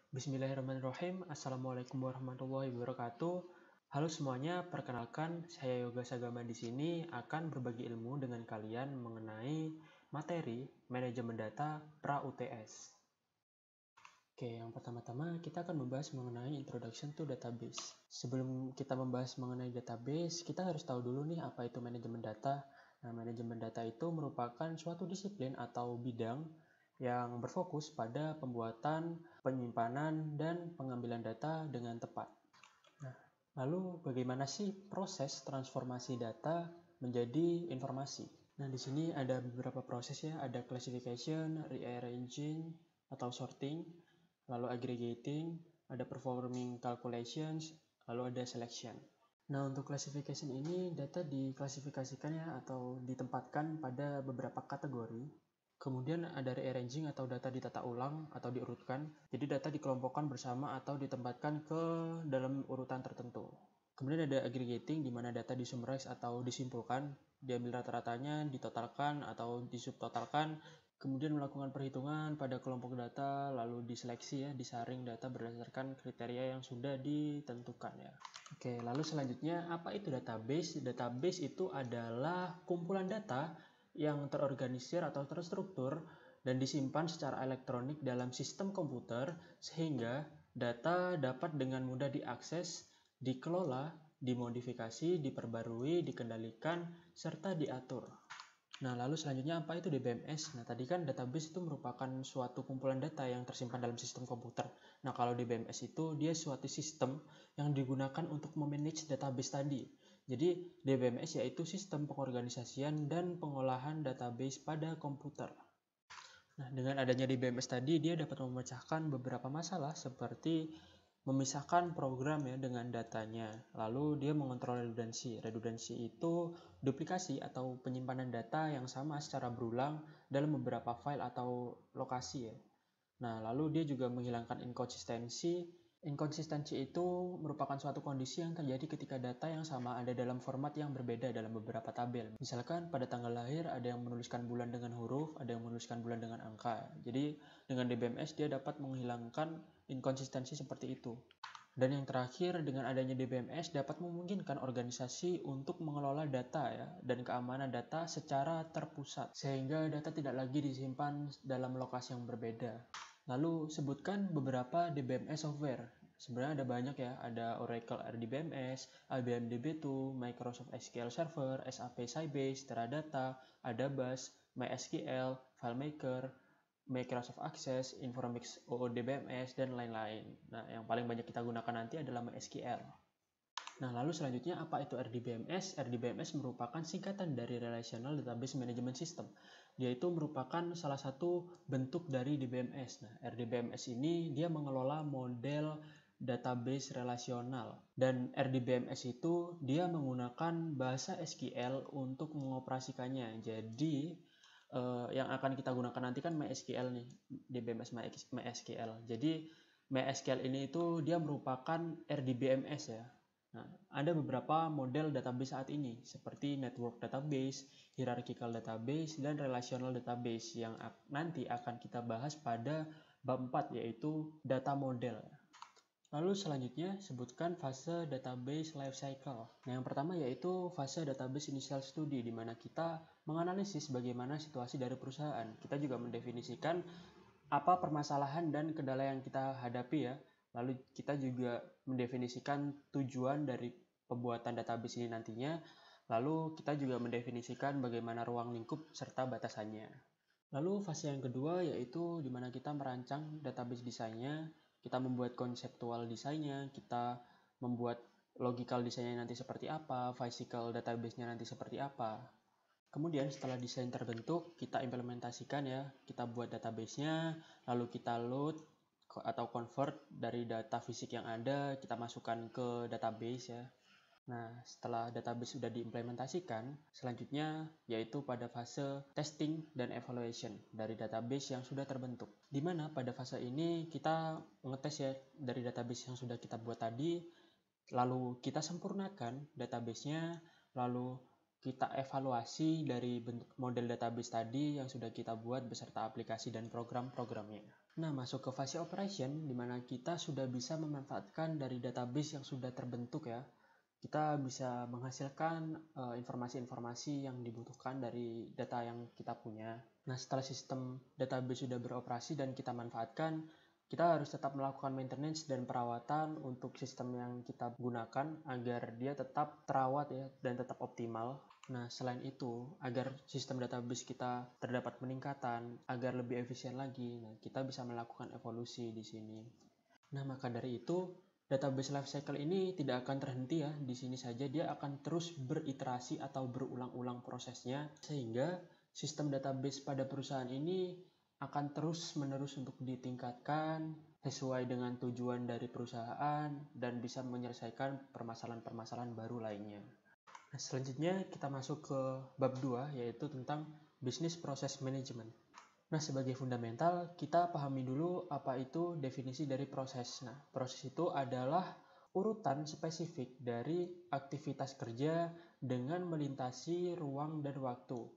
Bismillahirrahmanirrahim. Assalamualaikum warahmatullahi wabarakatuh. Halo semuanya, perkenalkan saya Yoga Sagama di sini akan berbagi ilmu dengan kalian mengenai materi manajemen data pra UTS. Oke, yang pertama-tama kita akan membahas mengenai Introduction to Database. Sebelum kita membahas mengenai database, kita harus tahu dulu nih apa itu manajemen data. Nah, manajemen data itu merupakan suatu disiplin atau bidang yang berfokus pada pembuatan, penyimpanan, dan pengambilan data dengan tepat. Nah, lalu bagaimana sih proses transformasi data menjadi informasi? Nah, di sini ada beberapa proses ya, ada classification, rearranging atau sorting, lalu aggregating, ada performing calculations, lalu ada selection. Nah, untuk classification ini data diklasifikasikan ya atau ditempatkan pada beberapa kategori. Kemudian ada rearranging atau data ditata ulang atau diurutkan. Jadi data dikelompokkan bersama atau ditempatkan ke dalam urutan tertentu. Kemudian ada aggregating di mana data disummarize atau disimpulkan, diambil rata-ratanya, ditotalkan atau disubtotalkan, kemudian melakukan perhitungan pada kelompok data, lalu diseleksi ya, disaring data berdasarkan kriteria yang sudah ditentukan ya. Oke, lalu selanjutnya apa itu database? Database itu adalah kumpulan data yang terorganisir atau terstruktur dan disimpan secara elektronik dalam sistem komputer sehingga data dapat dengan mudah diakses, dikelola, dimodifikasi, diperbarui, dikendalikan, serta diatur. Nah, lalu selanjutnya apa itu DBMS? Nah, tadi kan database itu merupakan suatu kumpulan data yang tersimpan dalam sistem komputer. Nah, kalau DBMS itu dia suatu sistem yang digunakan untuk memanage database tadi. Jadi, DBMS yaitu sistem pengorganisasian dan pengolahan database pada komputer. Nah, dengan adanya DBMS tadi, dia dapat memecahkan beberapa masalah seperti memisahkan program ya dengan datanya. Lalu dia mengontrol redundansi. Redundansi itu duplikasi atau penyimpanan data yang sama secara berulang dalam beberapa file atau lokasi ya. Nah, lalu dia juga menghilangkan inkonsistensi. Inkonsistensi itu merupakan suatu kondisi yang terjadi ketika data yang sama ada dalam format yang berbeda dalam beberapa tabel. Misalkan pada tanggal lahir ada yang menuliskan bulan dengan huruf, ada yang menuliskan bulan dengan angka. Jadi dengan DBMS dia dapat menghilangkan inkonsistensi seperti itu. Dan yang terakhir, dengan adanya DBMS dapat memungkinkan organisasi untuk mengelola data ya dan keamanan data secara terpusat sehingga data tidak lagi disimpan dalam lokasi yang berbeda. Lalu sebutkan beberapa DBMS software. Sebenarnya ada banyak ya, ada Oracle RDBMS, IBM DB2, Microsoft SQL Server, SAP Sybase, Teradata, Adabas, MySQL, FileMaker, Microsoft Access, Informix OODBMS, dan lain-lain. Nah, yang paling banyak kita gunakan nanti adalah MySQL. Nah, lalu selanjutnya apa itu RDBMS? RDBMS merupakan singkatan dari Relational Database Management System. Dia itu merupakan salah satu bentuk dari DBMS. Nah, RDBMS ini dia mengelola model database relasional. Dan RDBMS itu dia menggunakan bahasa SQL untuk mengoperasikannya. Jadi, yang akan kita gunakan nanti kan MySQL nih, DBMS MySQL. Jadi, MySQL ini itu dia merupakan RDBMS ya. Nah, ada beberapa model database saat ini, seperti network database, hierarchical database, dan relational database yang nanti akan kita bahas pada bab 4, yaitu data model. Lalu selanjutnya, sebutkan fase database lifecycle. Nah, yang pertama yaitu fase database initial study, di mana kita menganalisis bagaimana situasi dari perusahaan. Kita juga mendefinisikan apa permasalahan dan kendala yang kita hadapi ya. Lalu kita juga mendefinisikan tujuan dari pembuatan database ini nantinya. Lalu kita juga mendefinisikan bagaimana ruang lingkup serta batasannya. Lalu fase yang kedua yaitu di mana kita merancang database desainnya, kita membuat konseptual desainnya, kita membuat logical desainnya nanti seperti apa, physical database-nya nanti seperti apa. Kemudian setelah desain terbentuk, kita implementasikan ya, kita buat database-nya, lalu kita load atau convert dari data fisik yang ada, kita masukkan ke database ya. Nah, setelah database sudah diimplementasikan, selanjutnya yaitu pada fase testing dan evaluation dari database yang sudah terbentuk. Di mana pada fase ini kita ngetes ya dari database yang sudah kita buat tadi, lalu kita sempurnakan database-nya, lalu kita evaluasi dari bentuk model database tadi yang sudah kita buat beserta aplikasi dan program-programnya. Nah, masuk ke fase operation, di mana kita sudah bisa memanfaatkan dari database yang sudah terbentuk ya. Kita bisa menghasilkan informasi-informasi yang dibutuhkan dari data yang kita punya. Nah, setelah sistem database sudah beroperasi dan kita manfaatkan, kita harus tetap melakukan maintenance dan perawatan untuk sistem yang kita gunakan agar dia tetap terawat ya dan tetap optimal. Nah, selain itu, agar sistem database kita terdapat peningkatan, agar lebih efisien lagi, nah, kita bisa melakukan evolusi di sini. Nah, maka dari itu, database lifecycle ini tidak akan terhenti ya. Di sini saja dia akan terus beriterasi atau berulang-ulang prosesnya, sehingga sistem database pada perusahaan ini akan terus-menerus untuk ditingkatkan sesuai dengan tujuan dari perusahaan dan bisa menyelesaikan permasalahan-permasalahan baru lainnya. Nah, selanjutnya kita masuk ke bab 2, yaitu tentang Business Process Management. Nah, sebagai fundamental, kita pahami dulu apa itu definisi dari proses. Nah, proses itu adalah urutan spesifik dari aktivitas kerja dengan melintasi ruang dan waktu.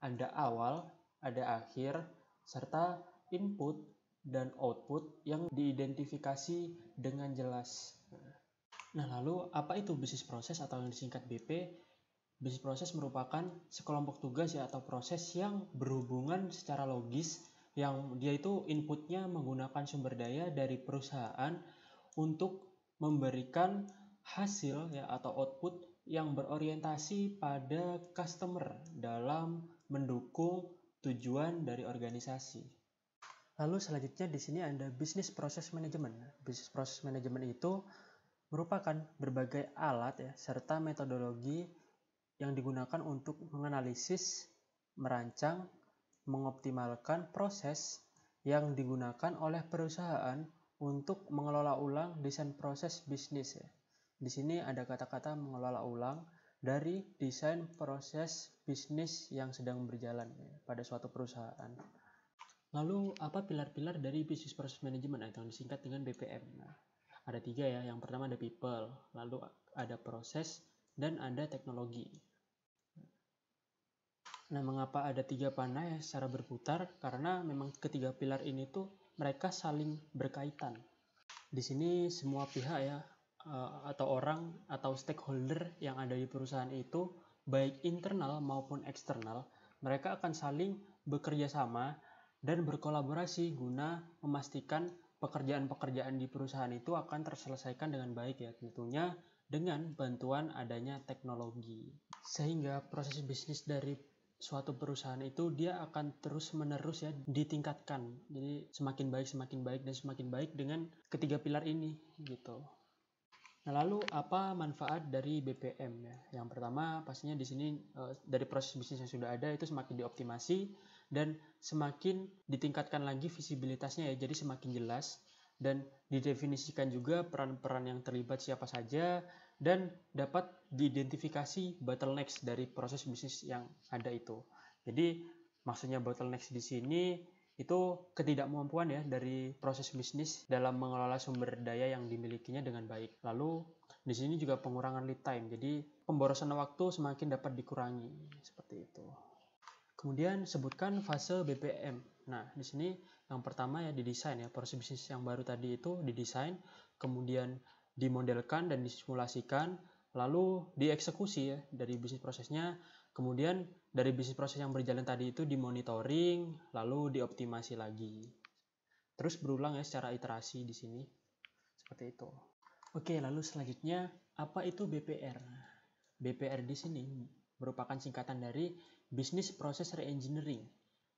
Ada awal, ada akhir, serta input dan output yang diidentifikasi dengan jelas. Nah, lalu apa itu bisnis proses atau yang disingkat BP? Bisnis proses merupakan sekelompok tugas ya atau proses yang berhubungan secara logis yang dia itu inputnya menggunakan sumber daya dari perusahaan untuk memberikan hasil ya atau output yang berorientasi pada customer dalam mendukung tujuan dari organisasi. Lalu selanjutnya di sini ada business process management. Business process management itu merupakan berbagai alat ya serta metodologi yang digunakan untuk menganalisis, merancang, mengoptimalkan proses yang digunakan oleh perusahaan untuk mengelola ulang desain proses bisnis ya. Di sini ada kata-kata mengelola ulang dari desain proses bisnis yang sedang berjalan ya, pada suatu perusahaan. Lalu apa pilar-pilar dari business process management atau yang disingkat dengan BPM? Nah, ada 3 ya. Yang pertama ada people, lalu ada proses, dan ada teknologi. Nah, mengapa ada 3 panah ya secara berputar? Karena memang ketiga pilar ini tuh mereka saling berkaitan. Di sini semua pihak ya atau orang atau stakeholder yang ada di perusahaan itu baik internal maupun eksternal, mereka akan saling bekerja sama dan berkolaborasi guna memastikan pekerjaan-pekerjaan di perusahaan itu akan terselesaikan dengan baik ya, tentunya dengan bantuan adanya teknologi. Sehingga proses bisnis dari suatu perusahaan itu dia akan terus-menerus ya ditingkatkan. Jadi semakin baik dan semakin baik dengan ketiga pilar ini gitu. Nah, lalu apa manfaat dari BPM ya? Yang pertama pastinya di sini dari proses bisnis yang sudah ada itu semakin dioptimasi dan semakin ditingkatkan lagi visibilitasnya ya. Jadi semakin jelas dan didefinisikan juga peran-peran yang terlibat siapa saja dan dapat diidentifikasi bottlenecks dari proses bisnis yang ada itu. Jadi maksudnya bottlenecks di sini itu ketidakmampuan ya dari proses bisnis dalam mengelola sumber daya yang dimilikinya dengan baik. Lalu di sini juga pengurangan lead time. Jadi pemborosan waktu semakin dapat dikurangi seperti itu. Kemudian sebutkan fase BPM. Nah, di sini yang pertama ya didesain ya, proses bisnis yang baru tadi itu didesain, kemudian dimodelkan dan disimulasikan, lalu dieksekusi ya dari bisnis prosesnya, kemudian dari bisnis proses yang berjalan tadi itu dimonitoring, lalu dioptimasi lagi. Terus berulang ya secara iterasi di sini. Seperti itu. Oke, lalu selanjutnya apa itu BPR? BPR di sini merupakan singkatan dari Business Process Reengineering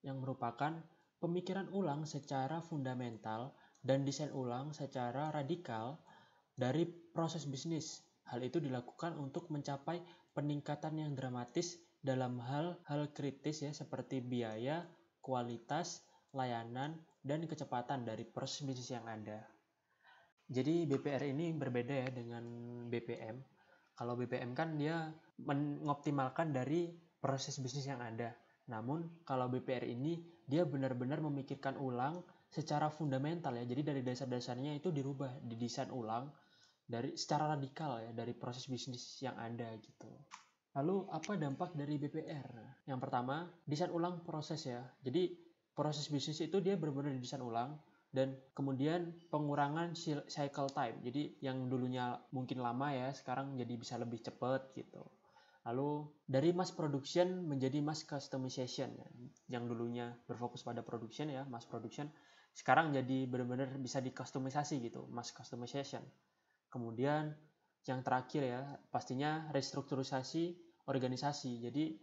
yang merupakan pemikiran ulang secara fundamental dan desain ulang secara radikal dari proses bisnis. Hal itu dilakukan untuk mencapai peningkatan yang dramatis dalam hal-hal kritis ya seperti biaya, kualitas, layanan, dan kecepatan dari proses bisnis yang ada. Jadi BPR ini berbeda ya dengan BPM. Kalau BPM kan dia mengoptimalkan dari proses bisnis yang ada. Namun kalau BPR ini dia benar-benar memikirkan ulang secara fundamental ya. Jadi dari dasar-dasarnya itu dirubah, didesain ulang dari secara radikal ya dari proses bisnis yang ada gitu. Lalu apa dampak dari BPR? Yang pertama, desain ulang proses ya. Jadi proses bisnis itu dia benar-benar didesain ulang. Dan kemudian pengurangan cycle time. Jadi yang dulunya mungkin lama ya, sekarang jadi bisa lebih cepat gitu. Lalu dari mass production menjadi mass customization. Yang dulunya berfokus pada production ya, mass production, sekarang jadi benar-benar bisa dikustomisasi gitu, mass customization. Kemudian yang terakhir ya, pastinya restrukturisasi organisasi. Jadi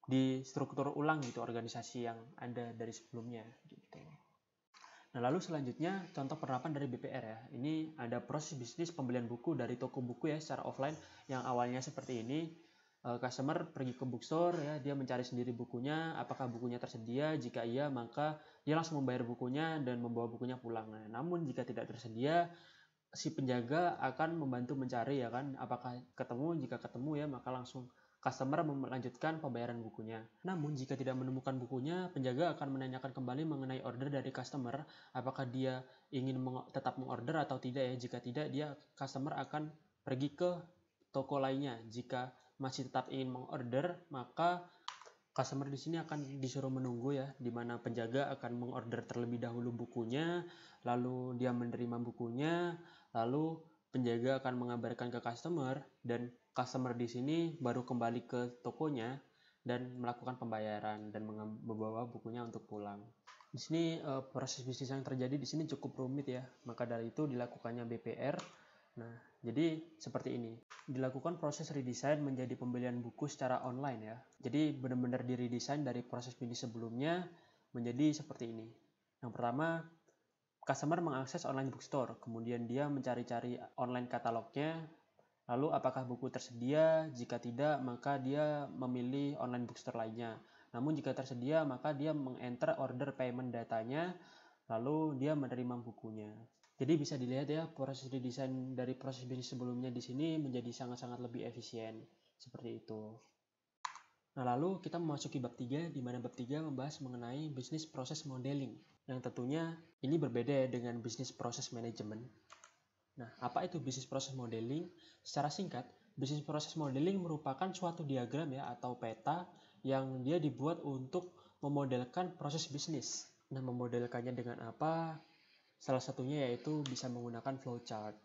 di struktur ulang gitu organisasi yang ada dari sebelumnya gitu. Nah, lalu selanjutnya contoh penerapan dari BPR ya. Ini ada proses bisnis pembelian buku dari toko buku ya secara offline yang awalnya seperti ini. Customer pergi ke bookstore ya, dia mencari sendiri bukunya, apakah bukunya tersedia? Jika iya, maka dia langsung membayar bukunya dan membawa bukunya pulang. Nah, namun jika tidak tersedia, si penjaga akan membantu mencari ya kan, apakah ketemu? Jika ketemu ya, maka langsung customer melanjutkan pembayaran bukunya. Namun jika tidak menemukan bukunya, penjaga akan menanyakan kembali mengenai order dari customer, apakah dia ingin tetap mengorder atau tidak ya. Jika tidak, customer akan pergi ke toko lainnya. Jika masih tetap ingin mengorder, maka customer di sini akan disuruh menunggu ya, di mana penjaga akan mengorder terlebih dahulu bukunya, lalu dia menerima bukunya, lalu penjaga akan mengabarkan ke customer, dan customer di sini baru kembali ke tokonya dan melakukan pembayaran dan membawa bukunya untuk pulang. Di sini proses bisnis yang terjadi di sini cukup rumit ya, maka dari itu dilakukannya BPR. Nah, jadi seperti ini. Dilakukan proses redesign menjadi pembelian buku secara online ya. Jadi benar-benar diredesign dari proses bisnis sebelumnya menjadi seperti ini. Yang pertama, customer mengakses online bookstore, kemudian dia mencari-cari online katalognya, lalu apakah buku tersedia? Jika tidak, maka dia memilih online bookstore lainnya. Namun jika tersedia, maka dia meng-enter order payment datanya, lalu dia menerima bukunya. Jadi bisa dilihat ya, proses redesign dari proses bisnis sebelumnya di sini menjadi sangat-sangat lebih efisien. Seperti itu. Nah, lalu kita memasuki bab 3, di mana bab 3 membahas mengenai bisnis proses modeling. Yang tentunya ini berbeda dengan bisnis proses manajemen. Nah, apa itu bisnis proses modeling? Secara singkat, bisnis proses modeling merupakan suatu diagram ya atau peta yang dia dibuat untuk memodelkan proses bisnis. Nah, memodelkannya dengan apa? Salah satunya yaitu bisa menggunakan flowchart.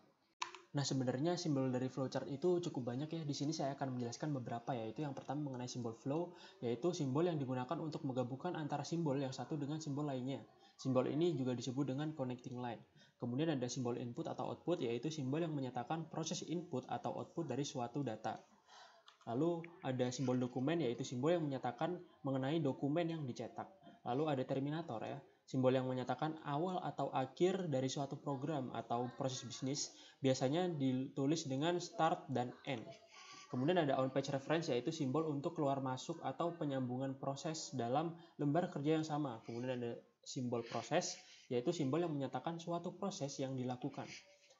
Nah, sebenarnya simbol dari flowchart itu cukup banyak ya. Di sini saya akan menjelaskan beberapa, yaitu yang pertama mengenai simbol flow, yaitu simbol yang digunakan untuk menggabungkan antara simbol yang satu dengan simbol lainnya. Simbol ini juga disebut dengan connecting line. Kemudian ada simbol input atau output, yaitu simbol yang menyatakan proses input atau output dari suatu data. Lalu ada simbol dokumen, yaitu simbol yang menyatakan mengenai dokumen yang dicetak. Lalu ada terminator ya, simbol yang menyatakan awal atau akhir dari suatu program atau proses bisnis, biasanya ditulis dengan start dan end. Kemudian ada on-page reference, yaitu simbol untuk keluar masuk atau penyambungan proses dalam lembar kerja yang sama. Kemudian ada simbol proses, yaitu simbol yang menyatakan suatu proses yang dilakukan.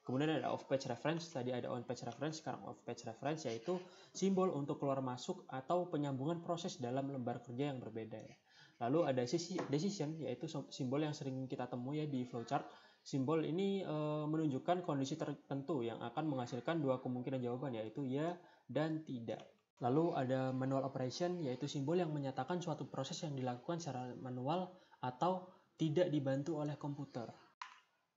Kemudian ada off-page reference, tadi ada on-page reference, sekarang off-page reference, yaitu simbol untuk keluar masuk atau penyambungan proses dalam lembar kerja yang berbeda ya. Lalu ada decision, yaitu simbol yang sering kita temui ya di flowchart. Simbol ini menunjukkan kondisi tertentu yang akan menghasilkan dua kemungkinan jawaban, yaitu ya dan tidak. Lalu ada manual operation, yaitu simbol yang menyatakan suatu proses yang dilakukan secara manual atau tidak dibantu oleh komputer.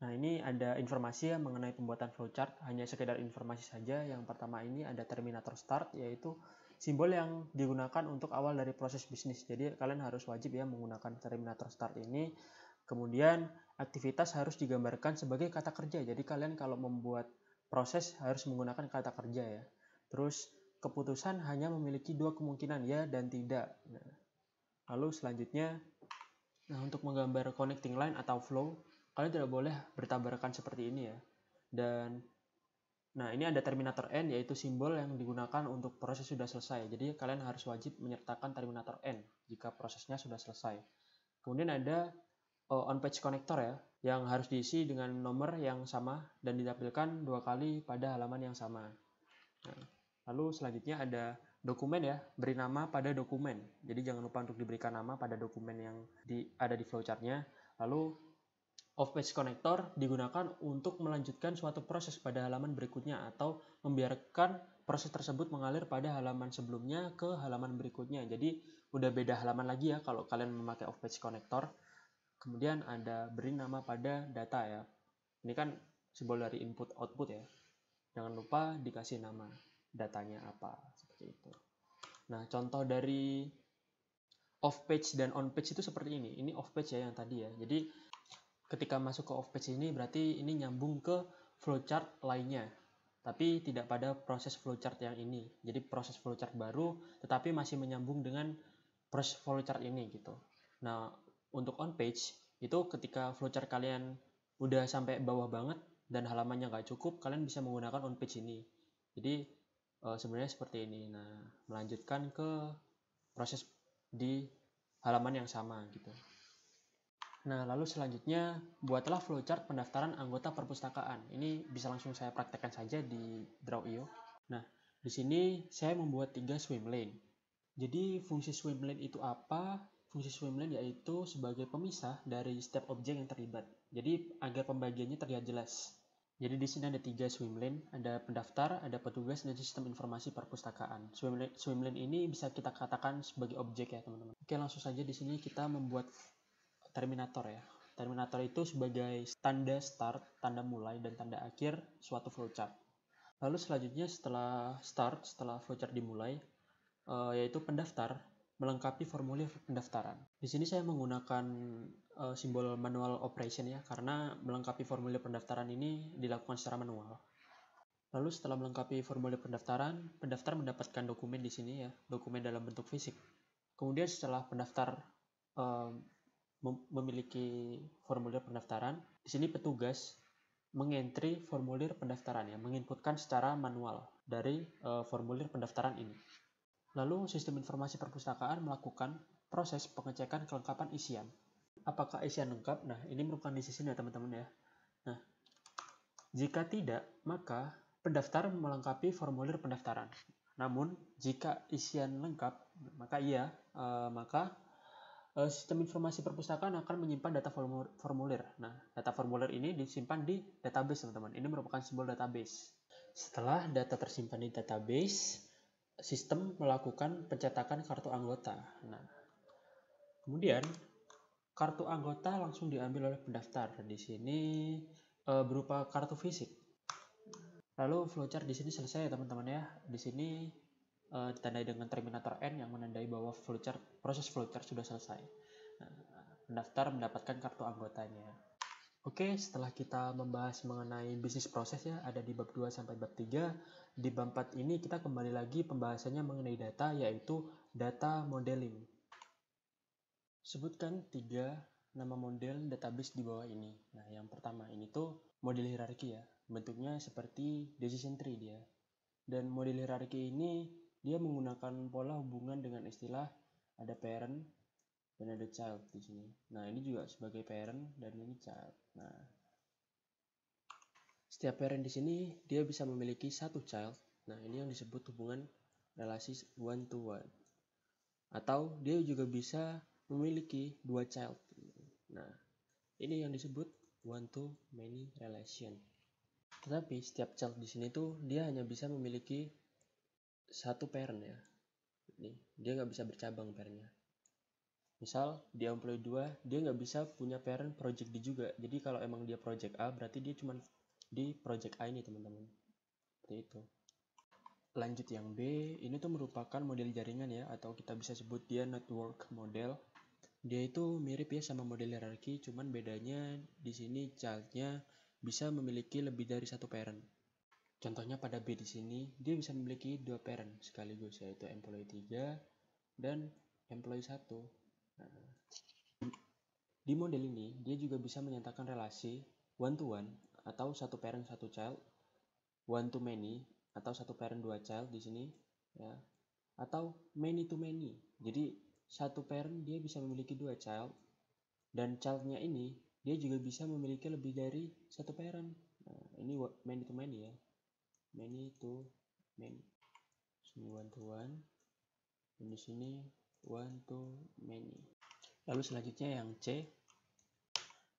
Nah, ini ada informasi ya mengenai pembuatan flowchart, hanya sekedar informasi saja. Yang pertama ini ada terminator start, yaitu simbol yang digunakan untuk awal dari proses bisnis. Jadi kalian harus wajib ya menggunakan terminator start ini. Kemudian aktivitas harus digambarkan sebagai kata kerja. Jadi kalian kalau membuat proses harus menggunakan kata kerja ya. Terus keputusan hanya memiliki dua kemungkinan, ya dan tidak. Nah, lalu selanjutnya, untuk menggambar connecting line atau flow, kalian tidak boleh bertabrakan seperti ini ya. Dan nah, ini ada terminator n, yaitu simbol yang digunakan untuk proses sudah selesai. Jadi kalian harus wajib menyertakan terminator n jika prosesnya sudah selesai. Kemudian ada on-page connector ya, yang harus diisi dengan nomor yang sama dan ditampilkan dua kali pada halaman yang sama. Nah, lalu selanjutnya ada dokumen ya, beri nama pada dokumen. Jadi jangan lupa untuk diberikan nama pada dokumen yang ada di flowchartnya. Lalu off-page connector digunakan untuk melanjutkan suatu proses pada halaman berikutnya atau membiarkan proses tersebut mengalir pada halaman sebelumnya ke halaman berikutnya. Jadi udah beda halaman lagi ya kalau kalian memakai off-page connector. Kemudian ada beri nama pada data ya. Ini kan simbol dari input output ya. Jangan lupa dikasih nama datanya apa, seperti itu. Nah, contoh dari off page dan on page itu seperti ini. Ini off page ya yang tadi ya. Jadi ketika masuk ke off page ini berarti ini nyambung ke flowchart lainnya. Tapi tidak pada proses flowchart yang ini. Jadi proses flowchart baru tetapi masih menyambung dengan proses flowchart ini gitu. Nah, untuk on page itu ketika flowchart kalian udah sampai bawah banget dan halamannya nggak cukup, kalian bisa menggunakan on page ini. Jadi sebenarnya seperti ini. Nah, melanjutkan ke proses di halaman yang sama gitu. Nah, lalu selanjutnya buatlah flowchart pendaftaran anggota perpustakaan. Ini bisa langsung saya praktekkan saja di Draw.io. Nah, di sini saya membuat 3 swim lane. Jadi fungsi swim lane itu apa? Fungsi swim lane yaitu sebagai pemisah dari setiap objek yang terlibat. Jadi agar pembagiannya terlihat jelas. Jadi di sini ada 3 swim lane, ada pendaftar, ada petugas, dan sistem informasi perpustakaan. Swim lane ini bisa kita katakan sebagai objek ya teman-teman. Oke, langsung saja di sini kita membuat terminator ya. Terminator itu sebagai tanda start, tanda mulai, dan tanda akhir suatu flowchart. Lalu selanjutnya setelah flowchart dimulai, yaitu pendaftar melengkapi formulir pendaftaran. Di sini saya menggunakan simbol manual operation ya, karena melengkapi formulir pendaftaran ini dilakukan secara manual. Lalu setelah melengkapi formulir pendaftaran, pendaftar mendapatkan dokumen di sini ya, dokumen dalam bentuk fisik. Kemudian setelah pendaftar memiliki formulir pendaftaran, di sini petugas mengentry formulir pendaftaran ya, menginputkan secara manual dari formulir pendaftaran ini. Lalu sistem informasi perpustakaan melakukan proses pengecekan kelengkapan isian. Apakah isian lengkap? Nah, ini merupakan di sini ya teman-teman ya. Nah, jika tidak, maka pendaftar melengkapi formulir pendaftaran. Namun, jika isian lengkap, maka iya, sistem informasi perpustakaan akan menyimpan data formulir. Nah, data formulir ini disimpan di database, teman-teman. Ini merupakan simbol database. Setelah data tersimpan di database, sistem melakukan pencetakan kartu anggota. Nah, kemudian kartu anggota langsung diambil oleh pendaftar. Di sini berupa kartu fisik. Lalu flowchart di sini selesai ya, teman-teman ya. Di sini ditandai dengan terminator N yang menandai bahwa proses flowchart sudah selesai. Pendaftar mendapatkan kartu anggotanya. Oke, setelah kita membahas mengenai bisnis proses ya, ada di bab 2 sampai bab 3. Di bab 4 ini kita kembali lagi pembahasannya mengenai data, yaitu data modeling. Sebutkan 3 nama model database di bawah ini. Nah, yang pertama ini tuh model hierarki ya. Bentuknya seperti decision tree dia. Dan model hierarki ini dia menggunakan pola hubungan dengan istilah ada parent dan ada child di sini. Nah, ini juga sebagai parent dan ini child. Nah, setiap parent di sini dia bisa memiliki satu child. Nah, ini yang disebut hubungan relasi one to one. Atau dia juga bisa memiliki 2 child. Nah, ini yang disebut one to many relation. Tetapi setiap child di sini tuh dia hanya bisa memiliki satu parent ya. Nih, dia nggak bisa bercabang parentnya. Misal di employee 2 dia nggak bisa punya parent project D juga. Jadi kalau emang dia project A berarti dia cuma di project A ini teman-teman. Seperti itu. Lanjut yang B, ini tuh merupakan model jaringan ya, atau kita bisa sebut dia network model. Dia itu mirip ya sama model hierarki, cuman bedanya di sini childnya bisa memiliki lebih dari satu parent. Contohnya pada B di sini, dia bisa memiliki 2 parent sekaligus, yaitu employee 3 dan employee 1. Nah, di model ini, dia juga bisa menyatakan relasi one to one atau satu parent satu child, one to many atau satu parent dua child di sini ya, atau many to many. Jadi satu parent dia bisa memiliki 2 child dan childnya ini dia juga bisa memiliki lebih dari satu parent. Nah, ini many to many ya, many to many. Sini one to one, dan di sini one to many. Lalu selanjutnya yang C,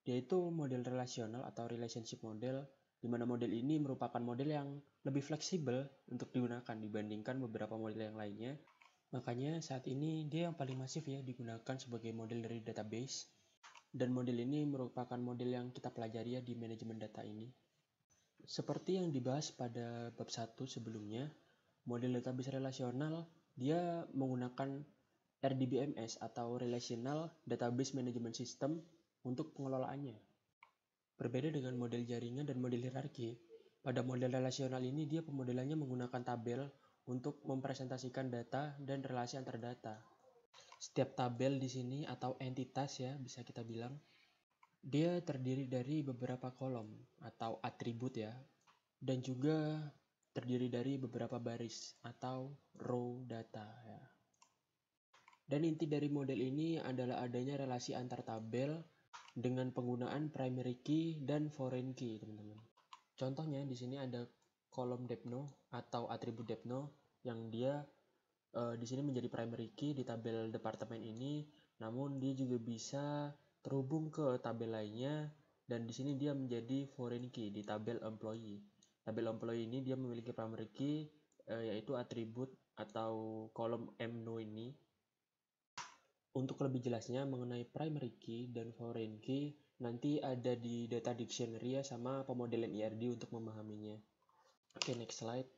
yaitu model relasional atau relationship model, di mana model ini merupakan model yang lebih fleksibel untuk digunakan dibandingkan beberapa model yang lainnya. Makanya saat ini dia yang paling masif ya digunakan sebagai model dari database. Dan model ini merupakan model yang kita pelajari ya di manajemen data ini. Seperti yang dibahas pada bab 1 sebelumnya, model database relasional dia menggunakan RDBMS atau Relational Database Management System untuk pengelolaannya. Berbeda dengan model jaringan dan model hierarki, pada model relasional ini dia pemodelannya menggunakan tabel untuk mempresentasikan data dan relasi antar data. Setiap tabel di sini atau entitas ya bisa kita bilang, dia terdiri dari beberapa kolom atau atribut ya, dan juga terdiri dari beberapa baris atau row data ya. Dan inti dari model ini adalah adanya relasi antar tabel dengan penggunaan primary key dan foreign key, teman-teman. Contohnya di sini ada kolom depno atau atribut depno yang dia di sini menjadi primary key di tabel departemen ini, namun dia juga bisa terhubung ke tabel lainnya dan di sini dia menjadi foreign key di tabel employee. Tabel employee ini dia memiliki primary key yaitu atribut atau kolom mno ini. Untuk lebih jelasnya mengenai primary key dan foreign key, nanti ada di data dictionary ya sama pemodelan IRD untuk memahaminya. Oke, next slide.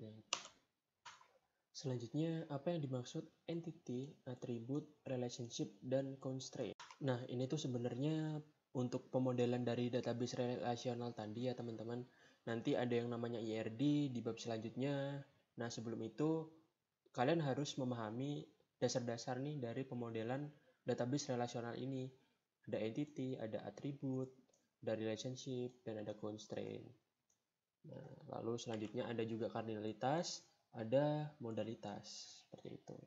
Selanjutnya, apa yang dimaksud entity, atribut, relationship, dan constraint? Nah, ini tuh sebenarnya untuk pemodelan dari database relasional tadi ya teman-teman. Nanti ada yang namanya IRD di bab selanjutnya. Nah, sebelum itu, kalian harus memahami dasar-dasar nih dari pemodelan database relasional ini. Ada entity, ada atribut, ada relationship, dan ada constraint. Nah, lalu selanjutnya ada juga kardinalitas, ada modalitas, seperti itu.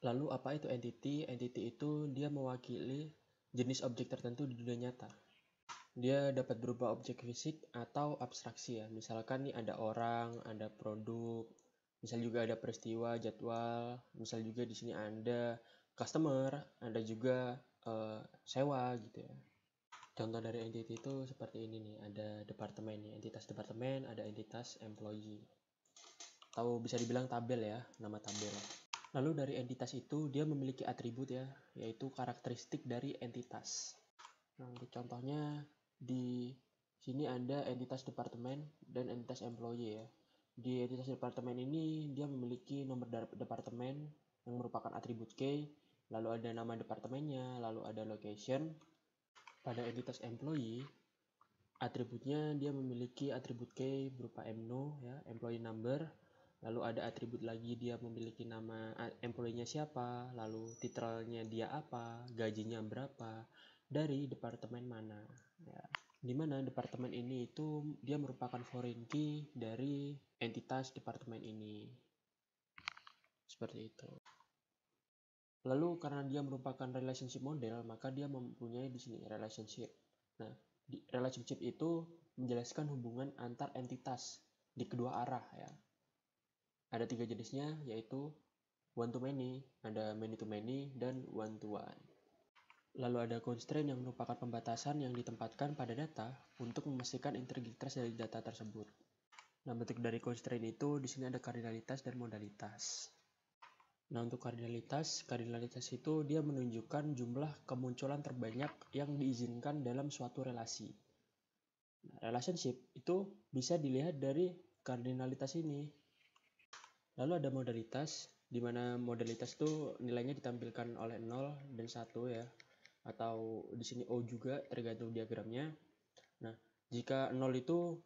Lalu apa itu entity? Entity itu dia mewakili jenis objek tertentu di dunia nyata. Dia dapat berupa objek fisik atau abstraksi ya. Misalkan nih ada orang, ada produk, misal juga ada peristiwa, jadwal, misal juga di sini ada customer, ada juga sewa gitu ya. Contoh dari entity itu seperti ini nih, ada departemen nih, entitas departemen, ada entitas employee. Atau bisa dibilang tabel ya, nama tabel. Lalu dari entitas itu dia memiliki atribut ya, yaitu karakteristik dari entitas. Nah, untuk contohnya di sini ada entitas departemen dan entitas employee ya. Di entitas departemen ini dia memiliki nomor departemen yang merupakan atribut key, lalu ada nama departemennya, lalu ada location. Pada entitas employee, atributnya dia memiliki atribut key berupa mno ya, employee number. Lalu ada atribut lagi dia memiliki nama employee-nya siapa, lalu titelnya dia apa, gajinya berapa, dari departemen mana ya. Dimana departemen ini itu dia merupakan foreign key dari entitas departemen ini. Seperti itu. Lalu karena dia merupakan relationship model, maka dia mempunyai di sini relationship. Nah, di relationship itu menjelaskan hubungan antar entitas di kedua arah ya. Ada 3 jenisnya, yaitu one to many, ada many to many, dan one to one. Lalu ada constraint yang merupakan pembatasan yang ditempatkan pada data untuk memastikan integritas dari data tersebut. Nah, bentuk dari constraint itu di sini ada kardinalitas dan modalitas. Nah, untuk kardinalitas itu dia menunjukkan jumlah kemunculan terbanyak yang diizinkan dalam suatu relasi. Nah, relationship itu bisa dilihat dari kardinalitas ini. Lalu ada modalitas, di mana modalitas itu nilainya ditampilkan oleh 0 dan 1 ya. Atau di sini O juga tergantung diagramnya. Nah, jika 0 itu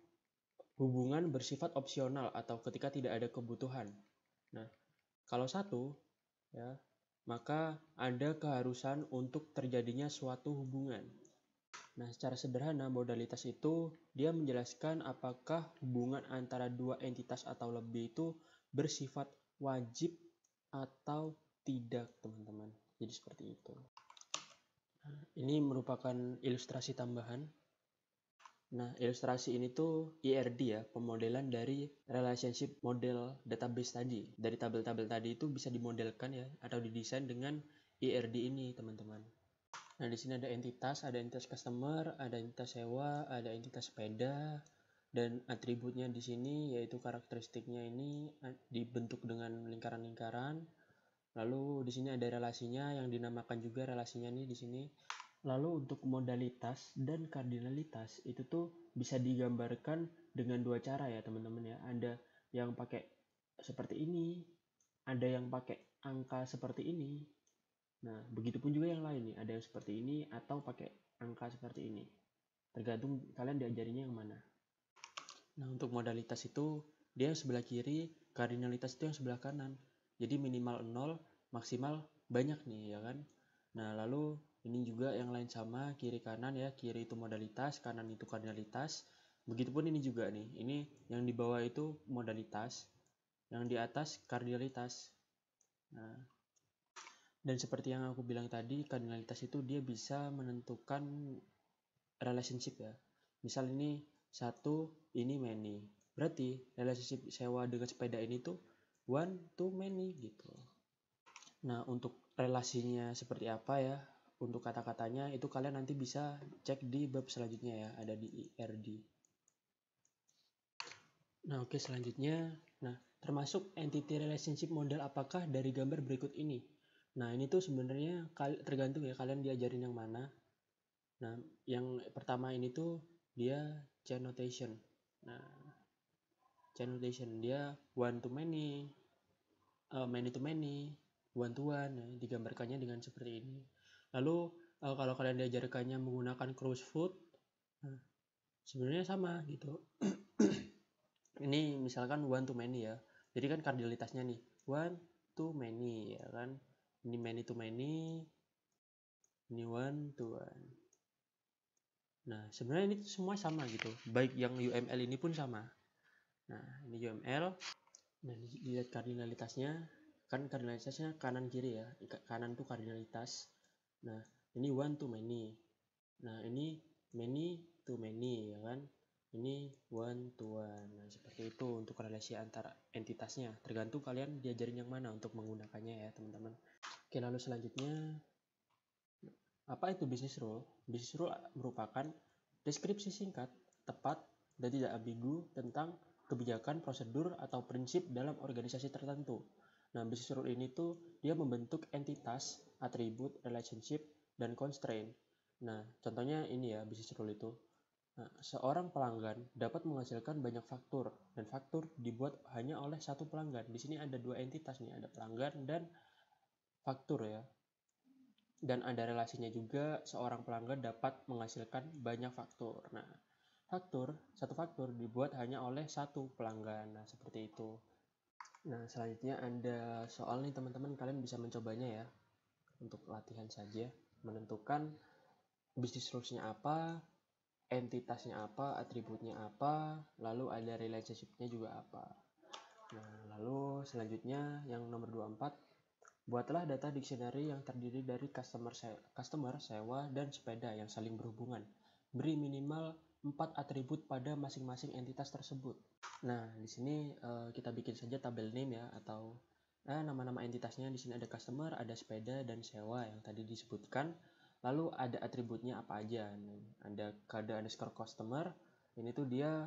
hubungan bersifat opsional atau ketika tidak ada kebutuhan. Nah, kalau 1 ya, maka ada keharusan untuk terjadinya suatu hubungan. Nah, secara sederhana modalitas itu dia menjelaskan apakah hubungan antara dua entitas atau lebih itu bersifat wajib atau tidak, teman-teman. Jadi seperti itu. Nah, ini merupakan ilustrasi tambahan. Nah, ilustrasi ini tuh IRD ya, pemodelan dari relationship model database tadi. Dari tabel-tabel tadi itu bisa dimodelkan ya, atau didesain dengan IRD ini, teman-teman. Nah, di sini ada entitas customer, ada entitas sewa, ada entitas sepeda, dan atributnya di sini yaitu karakteristiknya ini dibentuk dengan lingkaran-lingkaran. Lalu di sini ada relasinya yang dinamakan juga relasinya nih di sini. Lalu untuk modalitas dan kardinalitas itu tuh bisa digambarkan dengan dua cara ya teman-teman ya. Ada yang pakai seperti ini, ada yang pakai angka seperti ini. Nah, begitupun juga yang lain nih, ada yang seperti ini atau pakai angka seperti ini. Tergantung kalian diajarinya yang mana. Nah, untuk modalitas itu dia yang sebelah kiri, kardinalitas itu yang sebelah kanan. Jadi minimal 0, maksimal banyak nih ya kan. Nah, lalu ini juga yang lain sama, kiri kanan ya. Kiri itu modalitas, kanan itu kardinalitas. Begitupun ini juga nih. Ini yang di bawah itu modalitas, yang di atas kardinalitas. Nah, dan seperti yang aku bilang tadi, kardinalitas itu dia bisa menentukan relationship ya. Misal ini satu, ini many. Berarti relationship sewa dengan sepeda ini tuh one to many gitu. Nah, untuk relasinya seperti apa ya? Untuk kata-katanya itu kalian nanti bisa cek di bab selanjutnya ya, ada di IRD. Nah, oke, selanjutnya. Nah, termasuk entity relationship model apakah dari gambar berikut ini? Nah, ini tuh sebenarnya tergantung ya kalian diajarin yang mana. Nah, yang pertama ini tuh dia chain notation. Nah, chain notation dia one to many, many to many, one to one. Nah, digambarkannya dengan seperti ini. Lalu kalau kalian diajarkannya menggunakan crossfoot, nah, sebenarnya sama gitu. Ini misalkan one to many ya. Jadi kan kardinalitasnya nih one to many ya kan. Ini many to many, ini one to one. Nah, sebenarnya ini semua sama gitu. Baik yang UML ini pun sama. Nah, ini UML. Nah, dilihat kardinalitasnya. Kan kardinalitasnya kanan kiri ya. Kanan tuh kardinalitas. Nah, ini one to many. Nah, ini many to many ya kan. Ini one to one. Nah, seperti itu untuk relasi antara entitasnya. Tergantung kalian diajarin yang mana untuk menggunakannya ya, teman-teman. Oke, lalu selanjutnya apa itu business rule? Business rule merupakan deskripsi singkat, tepat, dan tidak ambigu tentang kebijakan, prosedur, atau prinsip dalam organisasi tertentu. Nah, business rule ini tuh dia membentuk entitas, atribut, relationship, dan constraint. Nah, contohnya ini ya business rule itu. Nah, seorang pelanggan dapat menghasilkan banyak faktur, dan faktur dibuat hanya oleh satu pelanggan. Di sini ada dua entitas nih, ada pelanggan dan faktur ya. Dan ada relasinya juga, seorang pelanggan dapat menghasilkan banyak faktur. Nah, satu faktur dibuat hanya oleh satu pelanggan. Nah, seperti itu. Nah, selanjutnya ada soal nih teman-teman, kalian bisa mencobanya ya. Untuk latihan saja, menentukan bisnis rules-nya apa, entitasnya apa, atributnya apa, lalu ada relationship-nya juga apa. Nah, lalu selanjutnya yang nomor 24, buatlah data dictionary yang terdiri dari customer, sewa, dan sepeda yang saling berhubungan. Beri minimal 4 atribut pada masing-masing entitas tersebut. Nah, di sini kita bikin saja tabel name ya, atau nama-nama entitasnya. Di sini ada customer, ada sepeda, dan sewa yang tadi disebutkan. Lalu ada atributnya apa aja. Ada kode underscore customer. Ini tuh dia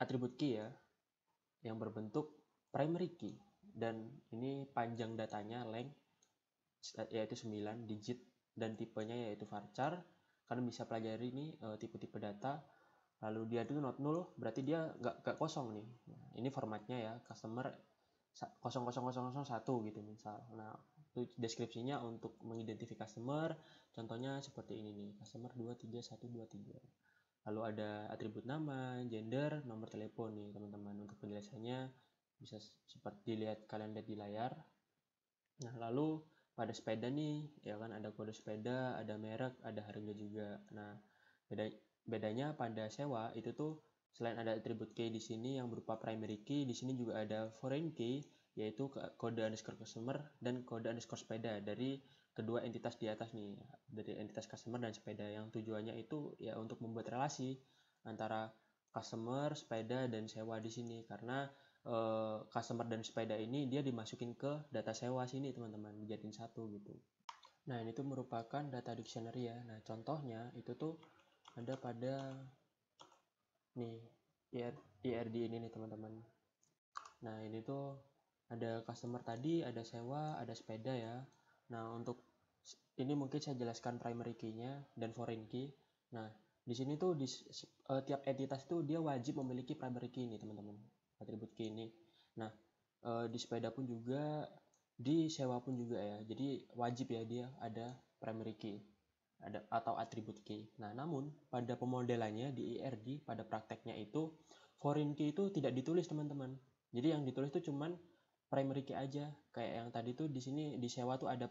atribut key ya, yang berbentuk primary key. Dan ini panjang datanya length yaitu 9 digit, dan tipenya yaitu varchar. Kalian bisa pelajari ini tipe-tipe data. Lalu dia itu not null, berarti dia nggak kosong nih. Nah, ini formatnya ya, customer 00001 gitu misal. Nah, itu deskripsinya untuk mengidentifikasi customer. Contohnya seperti ini nih, customer 23123. Lalu ada atribut nama, gender, nomor telepon nih teman-teman. Untuk penjelasannya bisa seperti kalian lihat di layar. Nah, lalu pada sepeda nih, ya kan ada kode sepeda, ada merek, ada harga juga. Nah, bedanya pada sewa itu tuh selain ada atribut key di sini yang berupa primary key, di sini juga ada foreign key, yaitu kode underscore customer dan kode underscore sepeda dari kedua entitas di atas nih, dari entitas customer dan sepeda, yang tujuannya itu ya untuk membuat relasi antara customer, sepeda, dan sewa di sini, karena customer dan sepeda ini dia dimasukin ke data sewa sini teman-teman, dijadiin satu gitu. Nah, ini tuh merupakan data dictionary ya. Nah, contohnya itu tuh ada pada nih IRD ini nih teman-teman. Nah, ini tuh ada customer tadi, ada sewa, ada sepeda ya. Nah, untuk ini mungkin saya jelaskan primary key-nya dan foreign key. Nah, di sini tuh tiap entitas tuh dia wajib memiliki primary key ini, teman-teman. Atribut key ini. Nah, di sepeda pun juga, di sewa pun juga ya. Jadi wajib ya dia ada primary key atau atribut key. Nah, namun pada pemodelannya di IRD pada prakteknya itu foreign key itu tidak ditulis, teman-teman. Jadi yang ditulis itu cuman primary key aja. Kayak yang tadi tuh di sini di sewa tuh ada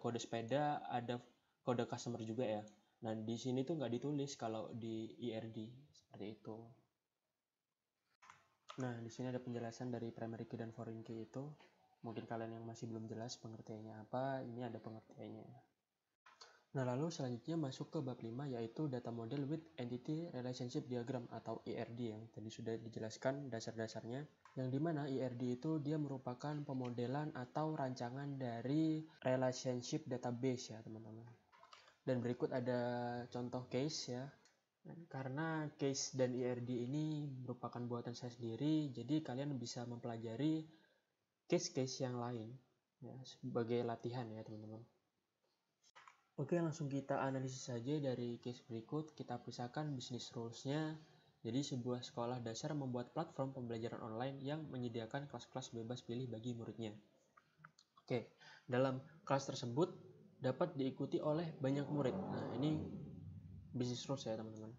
kode sepeda, ada kode customer juga ya. Nah, di sini tuh nggak ditulis kalau di IRD seperti itu. Nah, di sini ada penjelasan dari primary key dan foreign key itu. Mungkin kalian yang masih belum jelas pengertiannya apa, ini ada pengertiannya. Nah, lalu selanjutnya masuk ke bab 5, yaitu Data Model with Entity Relationship Diagram atau IRD yang tadi sudah dijelaskan dasar-dasarnya. Yang dimana IRD itu dia merupakan pemodelan atau rancangan dari relationship database ya, teman-teman. Dan berikut ada contoh case ya. Karena case dan IRD ini merupakan buatan saya sendiri, jadi kalian bisa mempelajari case-case yang lain ya, sebagai latihan ya, teman-teman. Oke, langsung kita analisis saja dari case berikut. Kita pisahkan business rules-nya. Jadi sebuah sekolah dasar membuat platform pembelajaran online yang menyediakan kelas-kelas bebas pilih bagi muridnya. Oke, dalam kelas tersebut dapat diikuti oleh banyak murid. Nah, ini business rules ya, teman-teman.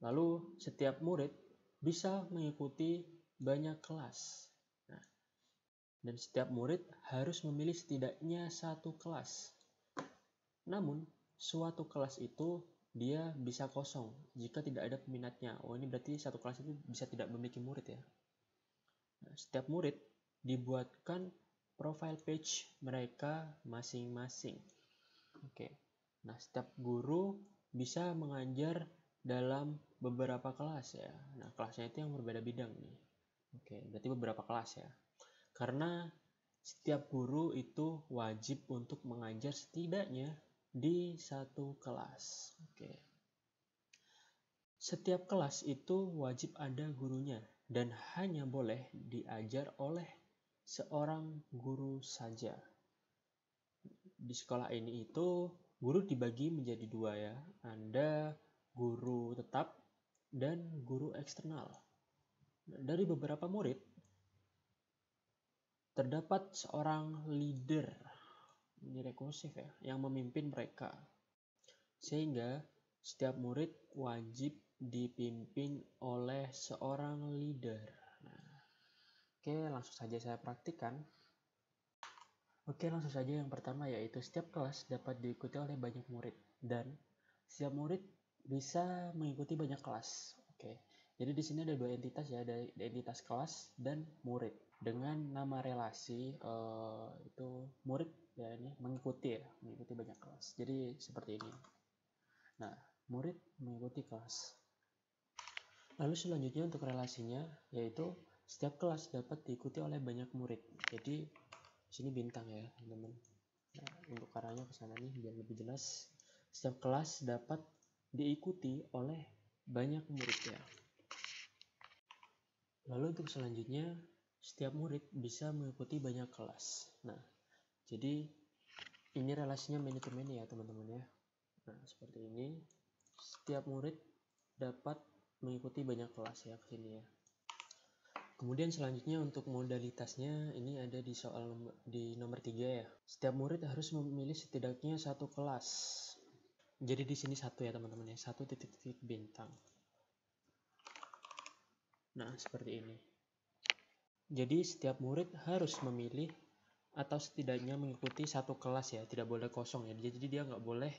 Lalu setiap murid bisa mengikuti banyak kelas. Nah, dan setiap murid harus memilih setidaknya satu kelas. Namun, suatu kelas itu dia bisa kosong jika tidak ada peminatnya. Oh, ini berarti satu kelas itu bisa tidak memiliki murid ya. Nah, setiap murid dibuatkan profile page mereka masing-masing. Oke. Nah, setiap guru bisa mengajar dalam beberapa kelas ya. Nah, kelasnya itu yang berbeda bidang nih. Oke, berarti beberapa kelas ya. Karena setiap guru itu wajib untuk mengajar setidaknya di satu kelas. Oke. Setiap kelas itu wajib ada gurunya dan hanya boleh diajar oleh seorang guru saja. Di sekolah ini itu guru dibagi menjadi dua ya. Ada guru tetap dan guru eksternal. Dari beberapa murid terdapat seorang leader, ini rekursif ya, yang memimpin mereka. Sehingga setiap murid wajib dipimpin oleh seorang leader. Nah, oke, langsung saja saya praktikkan. Oke, langsung saja yang pertama yaitu setiap kelas dapat diikuti oleh banyak murid dan setiap murid bisa mengikuti banyak kelas. Oke. Jadi di sini ada dua entitas ya, ada entitas kelas dan murid dengan nama relasi itu murid ya, ini mengikuti banyak kelas. Jadi seperti ini. Nah, murid mengikuti kelas. Lalu selanjutnya untuk relasinya yaitu setiap kelas dapat diikuti oleh banyak murid. Jadi di sini bintang ya, teman-teman. Nah, untuk arahnya ke sana nih biar lebih jelas. Setiap kelas dapat diikuti oleh banyak murid ya. Lalu untuk selanjutnya, setiap murid bisa mengikuti banyak kelas. Nah, jadi ini relasinya many to many ya, teman-teman ya. Nah, seperti ini. Setiap murid dapat mengikuti banyak kelas ya, ke sini ya. Kemudian selanjutnya untuk modalitasnya ini ada di soal di nomor 3 ya. Setiap murid harus memilih setidaknya satu kelas. Jadi di sini satu ya, teman-teman ya, satu titik-titik bintang. Nah, seperti ini. Jadi setiap murid harus memilih atau setidaknya mengikuti satu kelas ya, tidak boleh kosong ya. Jadi dia nggak boleh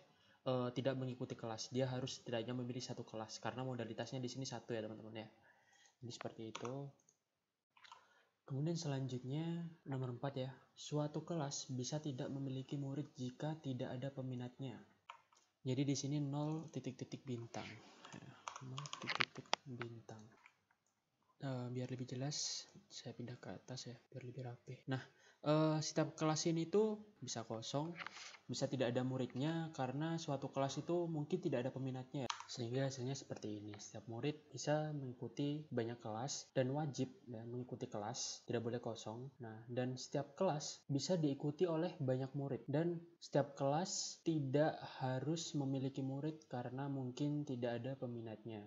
tidak mengikuti kelas. Dia harus setidaknya memilih satu kelas karena modalitasnya di sini satu ya, teman-teman ya. Jadi seperti itu. Kemudian selanjutnya nomor 4 ya. Suatu kelas bisa tidak memiliki murid jika tidak ada peminatnya. Jadi di sini 0 titik-titik bintang. 0 titik-titik bintang. Biar lebih jelas saya pindah ke atas ya biar lebih rapi. Nah, setiap kelas ini tuh bisa kosong, bisa tidak ada muridnya karena suatu kelas itu mungkin tidak ada peminatnya. Sehingga hasilnya seperti ini. Setiap murid bisa mengikuti banyak kelas dan wajib ya, mengikuti kelas, tidak boleh kosong. Nah, dan setiap kelas bisa diikuti oleh banyak murid dan setiap kelas tidak harus memiliki murid karena mungkin tidak ada peminatnya.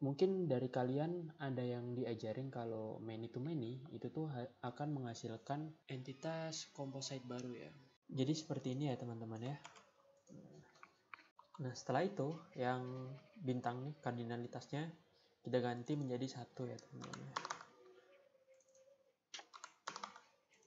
Mungkin dari kalian ada yang diajarin kalau many to many itu tuh akan menghasilkan entitas composite baru ya. Jadi seperti ini ya teman-teman ya. Nah, setelah itu yang bintang nih kardinalitasnya kita ganti menjadi 1 ya teman-teman.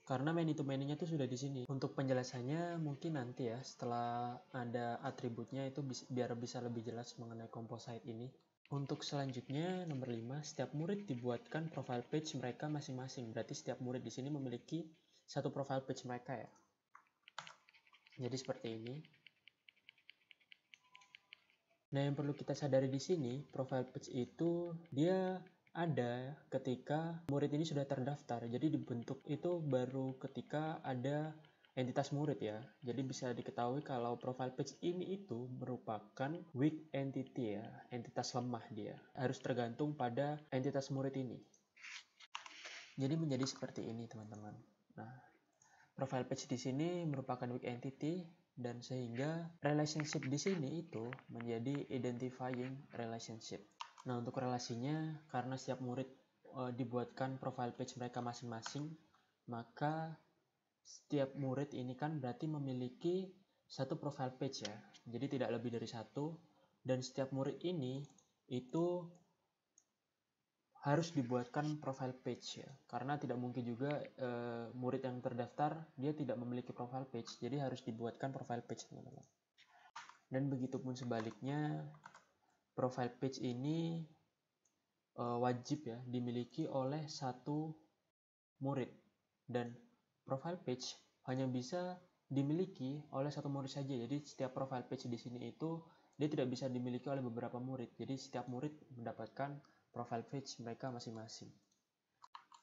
Karena many to many-nya itu sudah di sini. Untuk penjelasannya mungkin nanti ya setelah ada atributnya itu biar bisa lebih jelas mengenai composite ini. Untuk selanjutnya nomor 5, setiap murid dibuatkan profile page mereka masing-masing. Berarti setiap murid di sini memiliki satu profile page mereka ya. Jadi seperti ini. Nah, yang perlu kita sadari di sini, profile page itu dia ada ketika murid ini sudah terdaftar. Jadi dibentuk itu baru ketika ada entitas murid ya. Jadi bisa diketahui kalau profile page ini itu merupakan weak entity ya, entitas lemah dia. Harus tergantung pada entitas murid ini. Jadi menjadi seperti ini, teman-teman. Nah, profile page di sini merupakan weak entity dan sehingga relationship di sini itu menjadi identifying relationship. Nah, untuk relasinya karena setiap murid dibuatkan profile page mereka masing-masing, maka setiap murid ini kan berarti memiliki satu profile page ya. Jadi tidak lebih dari satu dan setiap murid ini itu harus dibuatkan profile page ya, karena tidak mungkin juga murid yang terdaftar dia tidak memiliki profile page, jadi harus dibuatkan profile page teman-teman. Dan begitupun sebaliknya, profile page ini wajib ya dimiliki oleh satu murid dan profile page hanya bisa dimiliki oleh satu murid saja. Jadi setiap profile page di sini itu dia tidak bisa dimiliki oleh beberapa murid. Jadi setiap murid mendapatkan profile page mereka masing-masing.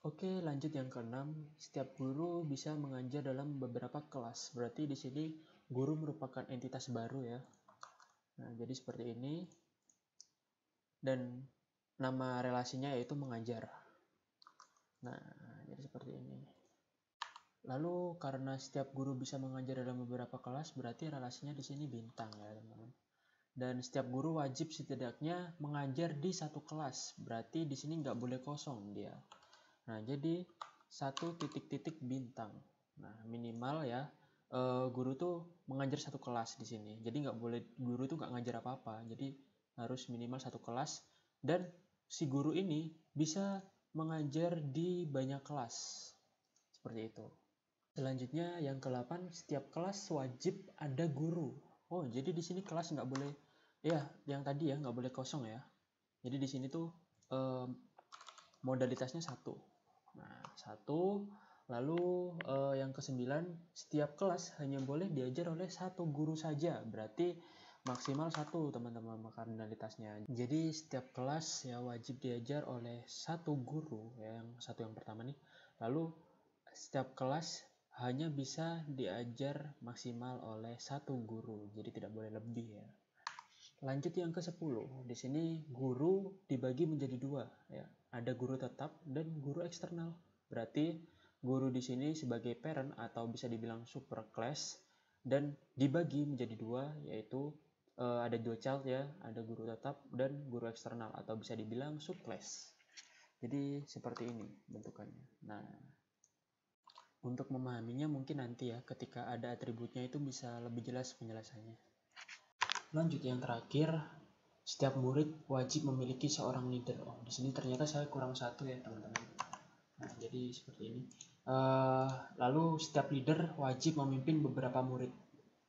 Oke, lanjut yang keenam. Setiap guru bisa mengajar dalam beberapa kelas. Berarti di sini guru merupakan entitas baru ya. Nah, jadi seperti ini. Dan nama relasinya yaitu mengajar. Nah, jadi seperti ini. Lalu karena setiap guru bisa mengajar dalam beberapa kelas, berarti relasinya di sini bintang ya, teman-teman. Dan setiap guru wajib setidaknya mengajar di satu kelas. Berarti di sini nggak boleh kosong dia. Nah, jadi satu titik-titik bintang. Nah, minimal ya guru tuh mengajar satu kelas di sini. Jadi nggak boleh guru tuh nggak ngajar apa-apa. Jadi harus minimal satu kelas dan si guru ini bisa mengajar di banyak kelas. Seperti itu. Selanjutnya yang ke-8, setiap kelas wajib ada guru. Oh, jadi di sini kelas nggak boleh ya, yang tadi ya nggak boleh kosong ya. Jadi di sini tuh modalitasnya 1. Nah, 1. Lalu yang ke-9, setiap kelas hanya boleh diajar oleh satu guru saja. Berarti maksimal 1 teman-teman kardinalitasnya. Jadi setiap kelas ya wajib diajar oleh satu guru ya, yang pertama nih. Lalu setiap kelas hanya bisa diajar maksimal oleh satu guru. Jadi tidak boleh lebih ya. Lanjut yang ke-10. Di sini guru dibagi menjadi 2 ya. Ada guru tetap dan guru eksternal. Berarti guru di sini sebagai parent atau bisa dibilang super class dan dibagi menjadi 2, yaitu ada 2 child ya, ada guru tetap dan guru eksternal atau bisa dibilang subclass. Jadi seperti ini bentukannya. Nah, untuk memahaminya mungkin nanti ya ketika ada atributnya itu bisa lebih jelas penjelasannya. Lanjut yang terakhir, setiap murid wajib memiliki seorang leader. Oh, di sini ternyata saya kurang 1 ya teman-teman. Nah, jadi seperti ini. Lalu setiap leader wajib memimpin beberapa murid.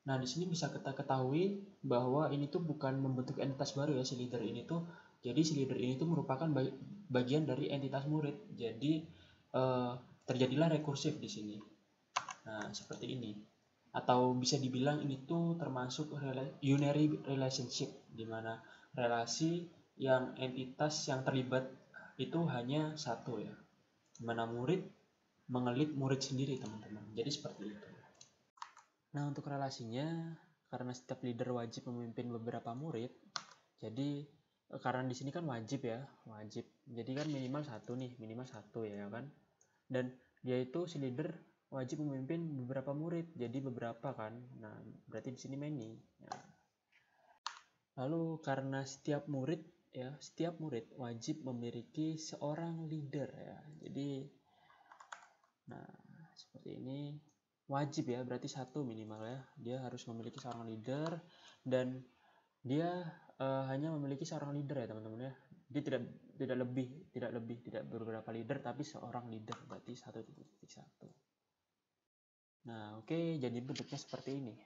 Nah, di sini bisa kita ketahui bahwa ini tuh bukan membentuk entitas baru ya si leader ini tuh. Jadi si leader ini tuh merupakan bagian dari entitas murid. Jadi terjadilah rekursif di sini. Nah, seperti ini. Atau bisa dibilang ini tuh termasuk unary relationship, di mana relasi yang entitas yang terlibat itu hanya satu ya. Di mana murid mengelit murid sendiri, teman-teman. Jadi seperti itu. Nah, untuk relasinya, karena setiap leader wajib memimpin beberapa murid, Jadi karena di sini kan wajib ya, wajib. Jadi kan minimal satu ya kan. Dan dia itu si leader wajib memimpin beberapa murid, jadi beberapa kan. Nah, berarti di sini many. Ya. Lalu karena setiap murid wajib memiliki seorang leader ya. Jadi, nah seperti ini wajib ya, berarti satu minimal ya. Dia harus memiliki seorang leader dan dia hanya memiliki seorang leader ya teman-teman ya. Dia tidak beberapa leader tapi seorang leader, berarti 1.1. Nah, oke, jadi bentuknya seperti ini.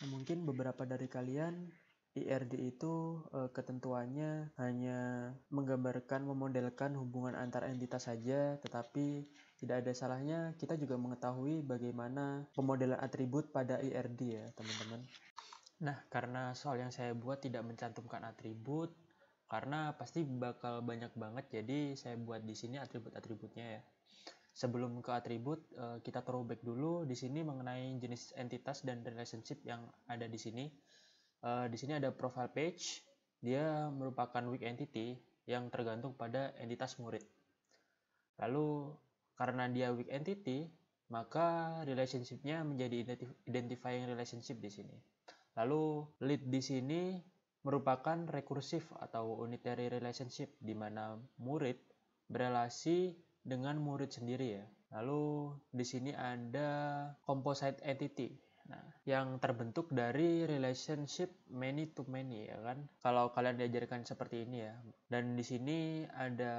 Nah, mungkin beberapa dari kalian IRD itu ketentuannya hanya menggambarkan, memodelkan hubungan antar entitas saja, tetapi tidak ada salahnya kita juga mengetahui bagaimana pemodelan atribut pada IRD ya teman-teman. Nah, karena soal yang saya buat tidak mencantumkan atribut, karena pasti bakal banyak banget, jadi saya buat di sini atribut-atributnya ya. Sebelum ke atribut, kita throwback dulu di sini mengenai jenis entitas dan relationship yang ada di sini. Di sini ada profile page, dia merupakan weak entity yang tergantung pada entitas murid. Lalu karena dia weak entity, maka relationship-nya menjadi identifying relationship di sini. Lalu lead di sini merupakan recursive atau unitary relationship di mana murid berelasi dengan murid sendiri ya. Lalu di sini ada composite entity. Nah, yang terbentuk dari relationship many to many ya kan. Kalau kalian diajarkan seperti ini ya. Dan di sini ada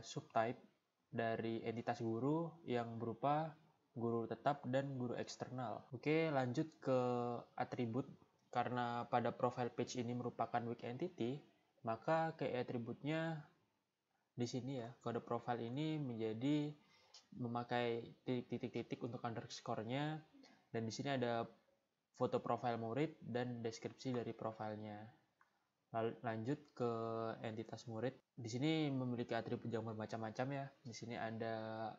subtype dari entitas guru yang berupa guru tetap dan guru eksternal. Oke, lanjut ke atribut. Karena pada profile page ini merupakan weak entity, maka key atributnya di sini ya, kode profile ini menjadi memakai titik-titik untuk underscore-nya, dan di sini ada foto profile murid dan deskripsi dari profilnya. Lalu lanjut ke entitas murid. Di sini memiliki atribut yang bermacam-macam ya. Di sini ada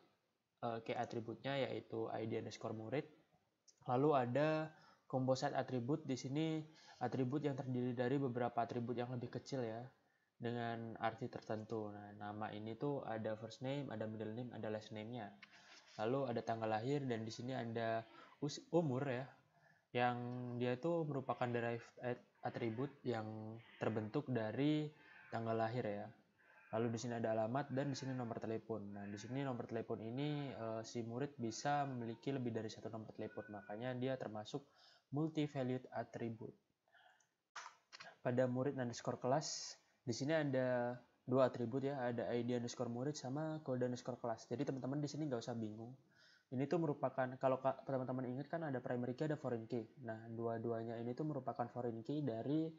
key atributnya yaitu ID underscore murid. Lalu ada composite atribut. Di sini atribut yang terdiri dari beberapa atribut yang lebih kecil ya, dengan arti tertentu. Nah, nama ini tuh ada first name, ada middle name, ada last name-nya. Lalu ada tanggal lahir, dan di sini ada umur ya, yang dia itu merupakan derived atribut yang terbentuk dari tanggal lahir ya. Lalu di sini ada alamat dan di sini nomor telepon. Nah, di sini nomor telepon ini si murid bisa memiliki lebih dari satu nomor telepon, makanya dia termasuk multi-valued attribute. Pada murid underscore kelas, di sini ada dua atribut ya, ada ID underscore murid sama kode underscore kelas. Jadi teman-teman di sini nggak usah bingung. Ini tuh merupakan, kalau teman-teman ingat kan ada primary key, ada foreign key. Nah, dua-duanya ini tuh merupakan foreign key dari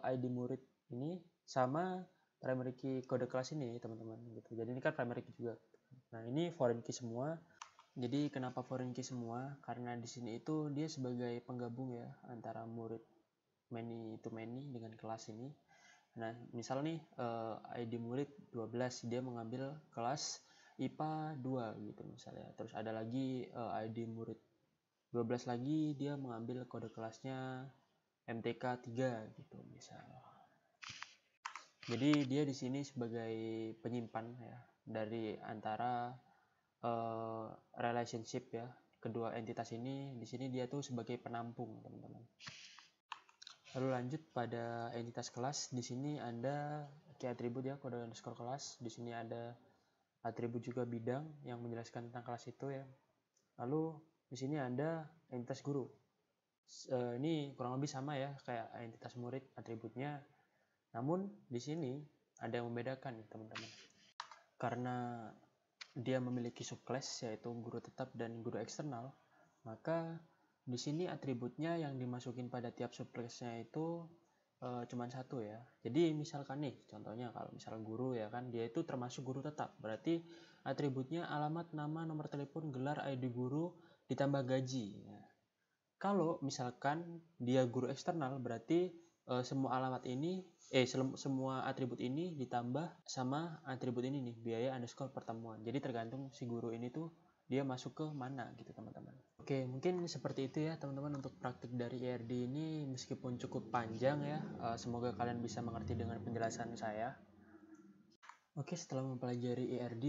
ID murid ini sama primary key kode kelas ini, teman-teman. Gitu. Jadi ini kan primary key juga. Nah, ini foreign key semua. Jadi kenapa foreign key semua? Karena di sini itu dia sebagai penggabung ya antara murid many to many dengan kelas ini. Nah, misal nih ID murid 12, dia mengambil kelas IPA 2 gitu misalnya. Terus ada lagi ID murid 12 lagi, dia mengambil kode kelasnya MTK 3 gitu misal. Jadi dia di sini sebagai penyimpan ya dari antara relationship ya kedua entitas ini. Di sini dia tuh sebagai penampung, teman-teman. Lalu lanjut pada entitas kelas. Di sini ada key atribut ya, kode underscore kelas. Di sini ada atribut juga bidang yang menjelaskan tentang kelas itu ya. Lalu di sini ada entitas guru. Ini kurang lebih sama ya kayak entitas murid atributnya. Namun di sini ada yang membedakan nih teman-teman. Karena dia memiliki subclass yaitu guru tetap dan guru eksternal, maka di sini atributnya yang dimasukin pada tiap subclass-nya itu cuma satu ya. Jadi misalkan nih contohnya kalau misal guru ya kan, dia itu termasuk guru tetap, berarti atributnya alamat, nama, nomor telepon, gelar, ID guru ditambah gaji ya. Kalau misalkan dia guru eksternal, berarti semua alamat ini semua atribut ini ditambah sama atribut ini nih, biaya underscore pertemuan. Jadi tergantung si guru ini tuh dia masuk ke mana gitu teman-teman. Oke, mungkin seperti itu ya teman-teman untuk praktik dari ERD ini, meskipun cukup panjang ya. Semoga kalian bisa mengerti dengan penjelasan saya. Oke, setelah mempelajari ERD,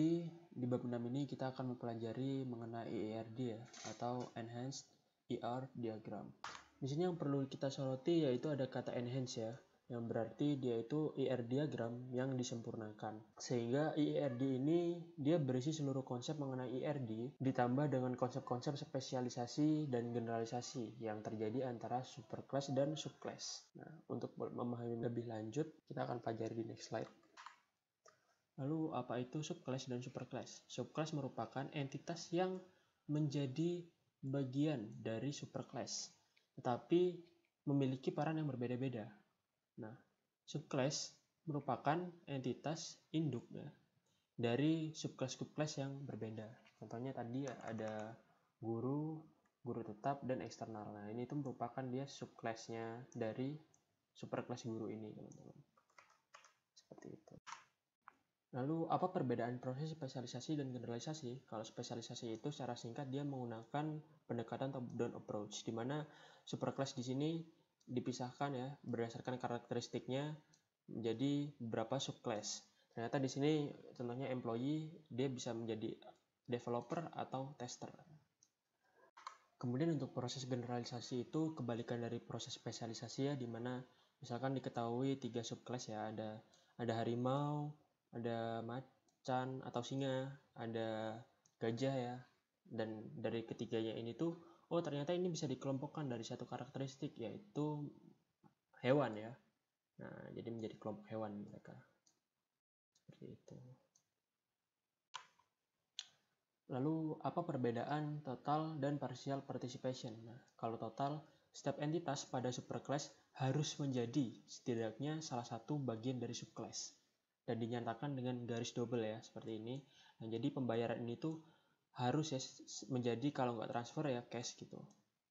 di bab 6 ini kita akan mempelajari mengenai ERD ya, atau Enhanced ER Diagram. Di sini yang perlu kita soroti yaitu ada kata enhance ya, yang berarti dia itu ER diagram yang disempurnakan. Sehingga ERD ini dia berisi seluruh konsep mengenai ERD ditambah dengan konsep-konsep spesialisasi dan generalisasi yang terjadi antara superclass dan subclass. Nah, untuk memahami lebih lanjut, kita akan pelajari di next slide. Lalu apa itu subclass dan superclass? Subclass merupakan entitas yang menjadi bagian dari superclass, tetapi memiliki peran yang berbeda-beda. Nah, subclass merupakan entitas induk ya, dari subclass-subclass yang berbeda. Contohnya tadi ada guru, guru tetap, dan eksternal. Nah, ini itu merupakan dia subclass-nya dari superclass guru ini, teman-teman. Seperti itu. Lalu, apa perbedaan proses spesialisasi dan generalisasi? Kalau spesialisasi itu secara singkat dia menggunakan pendekatan top-down approach, di mana superclass di sini dipisahkan ya berdasarkan karakteristiknya menjadi beberapa subclass. Ternyata di sini contohnya employee dia bisa menjadi developer atau tester. Kemudian untuk proses generalisasi itu kebalikan dari proses spesialisasi ya, di mana misalkan diketahui 3 subclass ya, ada harimau, ada macan atau singa, ada gajah ya, dan dari ketiganya ini tuh ternyata ini bisa dikelompokkan dari satu karakteristik yaitu hewan ya. Nah, jadi menjadi kelompok hewan mereka. Seperti itu. Lalu apa perbedaan total dan partial participation? Nah, kalau total, setiap entitas pada superclass harus menjadi setidaknya salah satu bagian dari subclass dan dinyatakan dengan garis double ya, seperti ini. Nah, jadi pembayaran ini tuh harus ya menjadi kalau nggak transfer ya cash gitu.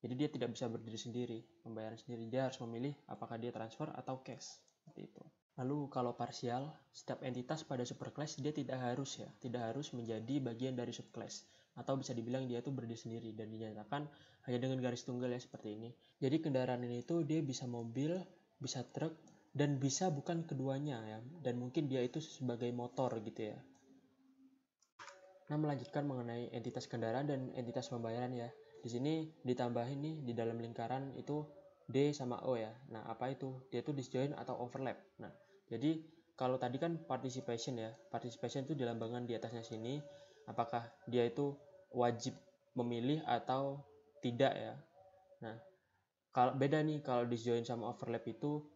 Jadi dia tidak bisa berdiri sendiri, pembayaran sendiri. Dia harus memilih apakah dia transfer atau cash, seperti itu. Lalu kalau parsial, setiap entitas pada superclass dia tidak harus menjadi bagian dari subclass, atau bisa dibilang dia itu berdiri sendiri dan dinyatakan hanya dengan garis tunggal ya, seperti ini. Jadi kendaraan ini tuh dia bisa mobil, bisa truk, dan bisa bukan keduanya ya, dan mungkin dia itu sebagai motor gitu ya. Nah, melanjutkan mengenai entitas kendaraan dan entitas pembayaran ya. Di sini ditambahin nih di dalam lingkaran itu D sama O ya. Nah, apa itu? Dia itu disjoin atau overlap. Nah, jadi kalau tadi kan participation ya. Participation itu dilambangkan di atasnya sini. Apakah dia itu wajib memilih atau tidak ya. Nah, kalau beda nih kalau disjoin sama overlap itu.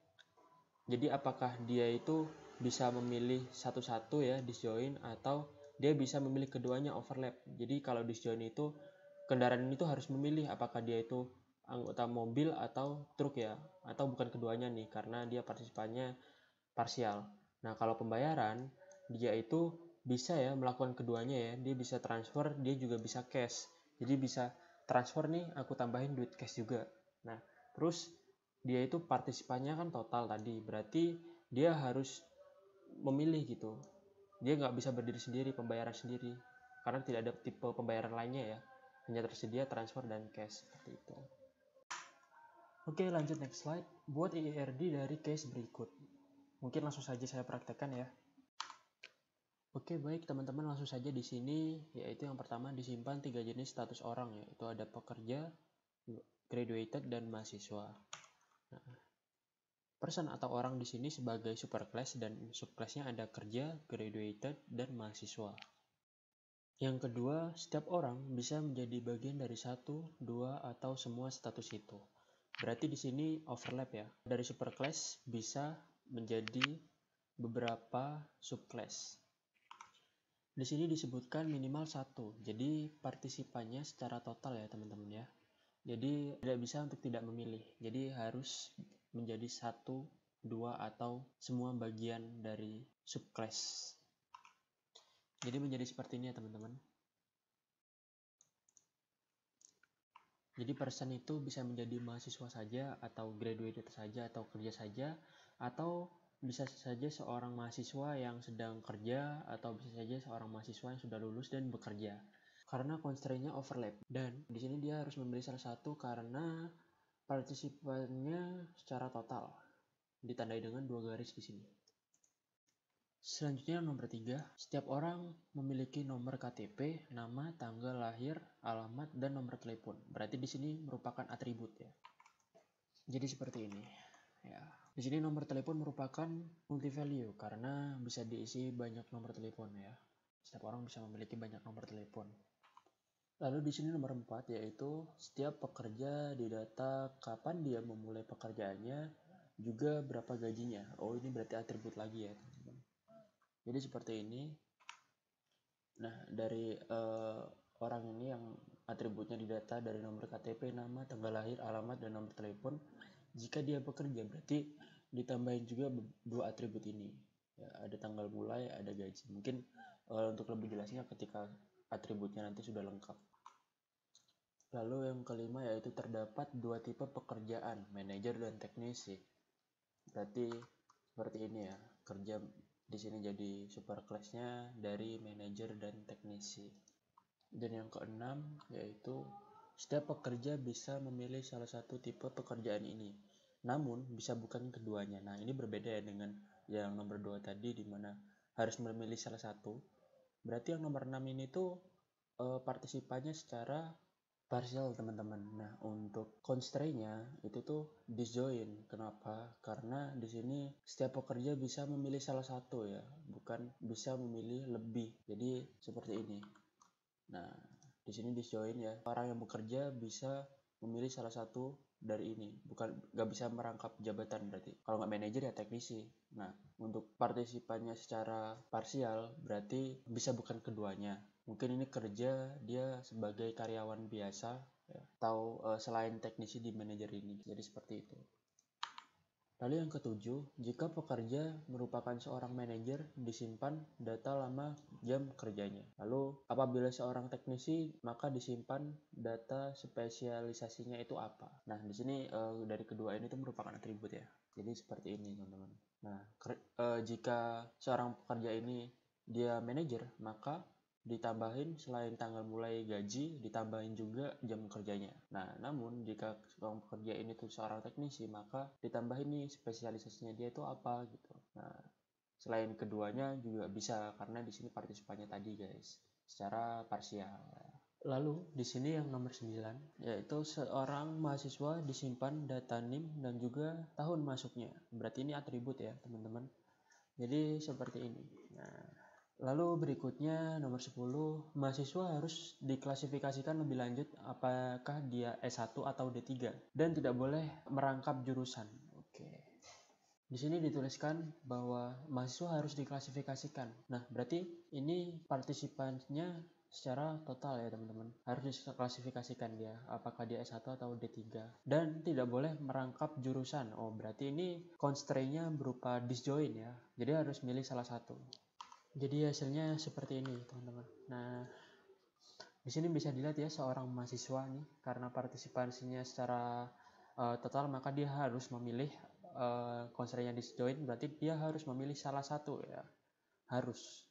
Jadi apakah dia itu bisa memilih satu-satu ya disjoin, atau dia bisa memilih keduanya overlap. Jadi kalau disjoin itu kendaraan itu harus memilih apakah dia itu anggota mobil atau truk ya, atau bukan keduanya nih karena dia partisipannya parsial. Nah, kalau pembayaran dia itu bisa ya melakukan keduanya ya, dia bisa transfer, dia juga bisa cash. Jadi bisa transfer nih aku tambahin duit cash juga. Nah, terus dia itu partisipannya kan total tadi, berarti dia harus memilih gitu. Dia nggak bisa berdiri sendiri, pembayaran sendiri, karena tidak ada tipe pembayaran lainnya ya, hanya tersedia transfer dan cash, seperti itu. Oke, lanjut next slide. Buat ERD dari case berikut. Mungkin langsung saja saya praktekkan ya. Oke, baik teman-teman, langsung saja di sini, yaitu yang pertama disimpan 3 jenis status orang, yaitu ada pekerja, graduated, dan mahasiswa. Nah, person atau orang di sini sebagai superclass dan subclassnya ada kerja, graduated, dan mahasiswa. Yang kedua, setiap orang bisa menjadi bagian dari 1, 2, atau semua status itu. Berarti di sini overlap ya. Dari superclass bisa menjadi beberapa subclass. Di sini disebutkan minimal 1. Jadi partisipannya secara total ya teman-teman ya. Jadi tidak bisa untuk tidak memilih. Jadi harus menjadi 1, 2, atau semua bagian dari subclass. Jadi menjadi seperti ini ya teman-teman. Jadi person itu bisa menjadi mahasiswa saja, atau graduated saja, atau kerja saja, atau bisa saja seorang mahasiswa yang sedang kerja, atau bisa saja seorang mahasiswa yang sudah lulus dan bekerja. karena constraint-nya overlap. Dan di sini dia harus memilih salah satu karena partisipannya secara total. Ditandai dengan 2 garis di sini. Selanjutnya nomor 3, setiap orang memiliki nomor KTP, nama, tanggal lahir, alamat, dan nomor telepon. Berarti di sini merupakan atribut ya. Jadi seperti ini. Ya. Di sini nomor telepon merupakan multi value karena bisa diisi banyak nomor telepon ya. Setiap orang bisa memiliki banyak nomor telepon. Lalu di sini nomor 4 yaitu setiap pekerja didata kapan dia memulai pekerjaannya, juga berapa gajinya. Oh, ini berarti atribut lagi ya, teman-teman. Jadi seperti ini. Nah, dari orang ini yang atributnya didata dari nomor KTP, nama, tanggal lahir, alamat, dan nomor telepon. Jika dia bekerja berarti ditambahin juga 2 atribut ini. Ya, ada tanggal mulai, ada gaji. Mungkin untuk lebih jelasnya ketika atributnya nanti sudah lengkap. Lalu yang kelima yaitu terdapat 2 tipe pekerjaan, manajer dan teknisi. Berarti seperti ini ya, kerja di sini jadi superclass-nya dari manajer dan teknisi. Dan yang keenam yaitu setiap pekerja bisa memilih salah satu tipe pekerjaan ini, namun bisa bukan keduanya. Nah, ini berbeda ya dengan yang nomor 2 tadi di mana harus memilih salah satu. Berarti yang nomor 6 ini tuh partisipannya secara parsial, teman-teman. Nah, untuk constraint-nya itu tuh disjoin. Kenapa? Karena di sini setiap pekerja bisa memilih salah satu ya, bukan bisa memilih lebih. Jadi seperti ini. Nah, di sini disjoin ya. Orang yang bekerja bisa memilih salah satu dari ini, bukan nggak bisa merangkap jabatan berarti. Kalau nggak manajer ya teknisi. Nah, untuk partisipannya secara parsial berarti bisa bukan keduanya. Mungkin ini kerja dia sebagai karyawan biasa ya, atau selain teknisi di manajer ini. Jadi seperti itu. Lalu yang ketujuh, jika pekerja merupakan seorang manajer, disimpan data lama jam kerjanya. Lalu apabila seorang teknisi, maka disimpan data spesialisasinya itu apa. Nah, di sini dari kedua ini tuh merupakan atribut ya. Jadi seperti ini, teman-teman. Nah, jika seorang pekerja ini dia manajer, maka ditambahin selain tanggal mulai gaji, ditambahin juga jam kerjanya. Nah, namun jika seorang pekerja ini tuh seorang teknisi, maka ditambahin nih spesialisasinya dia itu apa gitu. Nah, selain keduanya juga bisa karena di sini partisipannya tadi guys, secara parsial. Lalu di sini yang nomor 9 yaitu seorang mahasiswa disimpan data NIM dan juga tahun masuknya. Berarti ini atribut ya, teman-teman. Jadi seperti ini. Nah, lalu berikutnya nomor 10, mahasiswa harus diklasifikasikan lebih lanjut apakah dia S1 atau D3 dan tidak boleh merangkap jurusan. Oke. Di sini dituliskan bahwa mahasiswa harus diklasifikasikan. Nah, berarti ini partisipannya secara total ya teman-teman. Harus diklasifikasikan dia apakah dia S1 atau D3 dan tidak boleh merangkap jurusan. Oh, berarti ini constraint-nya berupa disjoin ya. Jadi harus milih salah satu. Jadi hasilnya seperti ini, teman-teman. Nah, di sini bisa dilihat ya seorang mahasiswa nih karena partisipasinya secara total maka dia harus memilih constraint-nya disjoin, berarti dia harus memilih salah satu ya. Harus.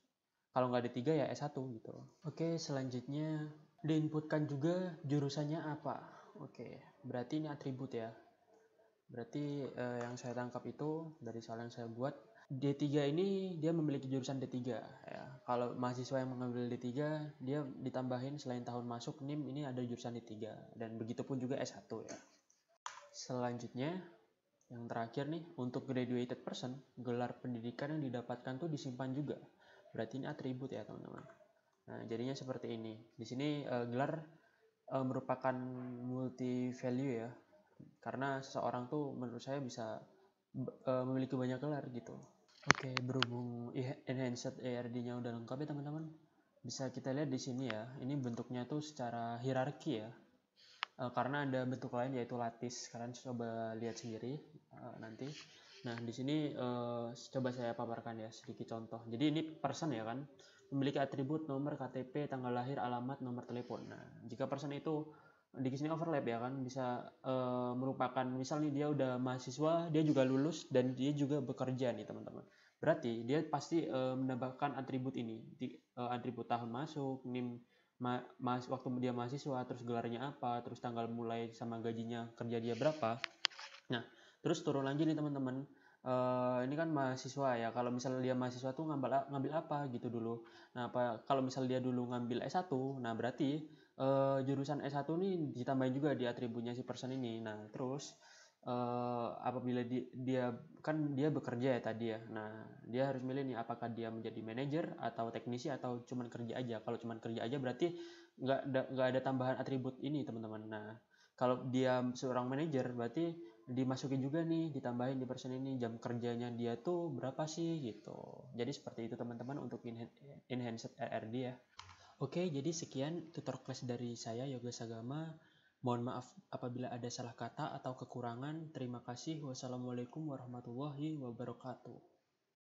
Kalau nggak D3 ya S1 gitu. Oke, selanjutnya diinputkan juga jurusannya apa. Oke, berarti ini atribut ya. Berarti yang saya tangkap itu dari soal yang saya buat, D3 ini dia memiliki jurusan D3 ya. Kalau mahasiswa yang mengambil D3 dia ditambahin selain tahun masuk NIM ini ada jurusan D3 dan begitupun juga S1 ya. Selanjutnya yang terakhir nih, untuk graduated person, gelar pendidikan yang didapatkan tuh disimpan juga. Berarti ini atribut ya, teman-teman. Nah, jadinya seperti ini. Di sini gelar merupakan multi value ya. Karena seseorang tuh menurut saya bisa memiliki banyak gelar gitu. Oke, berhubung enhanced ARD-nya udah lengkap ya teman-teman, bisa kita lihat di sini ya. Ini bentuknya tuh secara hierarki ya. Karena ada bentuk lain yaitu lattice. Kalian coba lihat sendiri nanti. Nah, di sini coba saya paparkan ya sedikit contoh. Jadi ini person ya kan, memiliki atribut nomor KTP, tanggal lahir, alamat, nomor telepon. Nah, jika person itu di sini overlap ya kan, bisa merupakan misalnya dia udah mahasiswa, dia juga lulus dan dia juga bekerja nih teman-teman. Berarti dia pasti menambahkan atribut ini, atribut tahun masuk, NIM waktu dia mahasiswa, terus gelarnya apa, terus tanggal mulai sama gajinya kerja dia berapa. Nah, terus turun lagi nih teman-teman. Ini kan mahasiswa ya. Kalau misalnya dia mahasiswa tuh ngambil apa gitu dulu. Nah, kalau misalnya dia dulu ngambil S1, nah berarti jurusan S1 nih ditambahin juga di atributnya si person ini. Nah, terus apabila dia bekerja ya tadi ya. Nah, dia harus milih nih apakah dia menjadi manajer atau teknisi atau cuman kerja aja. Kalau cuman kerja aja berarti nggak ada tambahan atribut ini teman-teman. Nah, kalau dia seorang manajer berarti dimasukin juga nih, ditambahin di person ini jam kerjanya dia tuh berapa sih gitu. Jadi seperti itu teman-teman untuk enhanced RRD ya. Oke, jadi sekian tutor class dari saya Yoga Sagama. Mohon maaf apabila ada salah kata atau kekurangan. Terima kasih. Wassalamualaikum warahmatullahi wabarakatuh.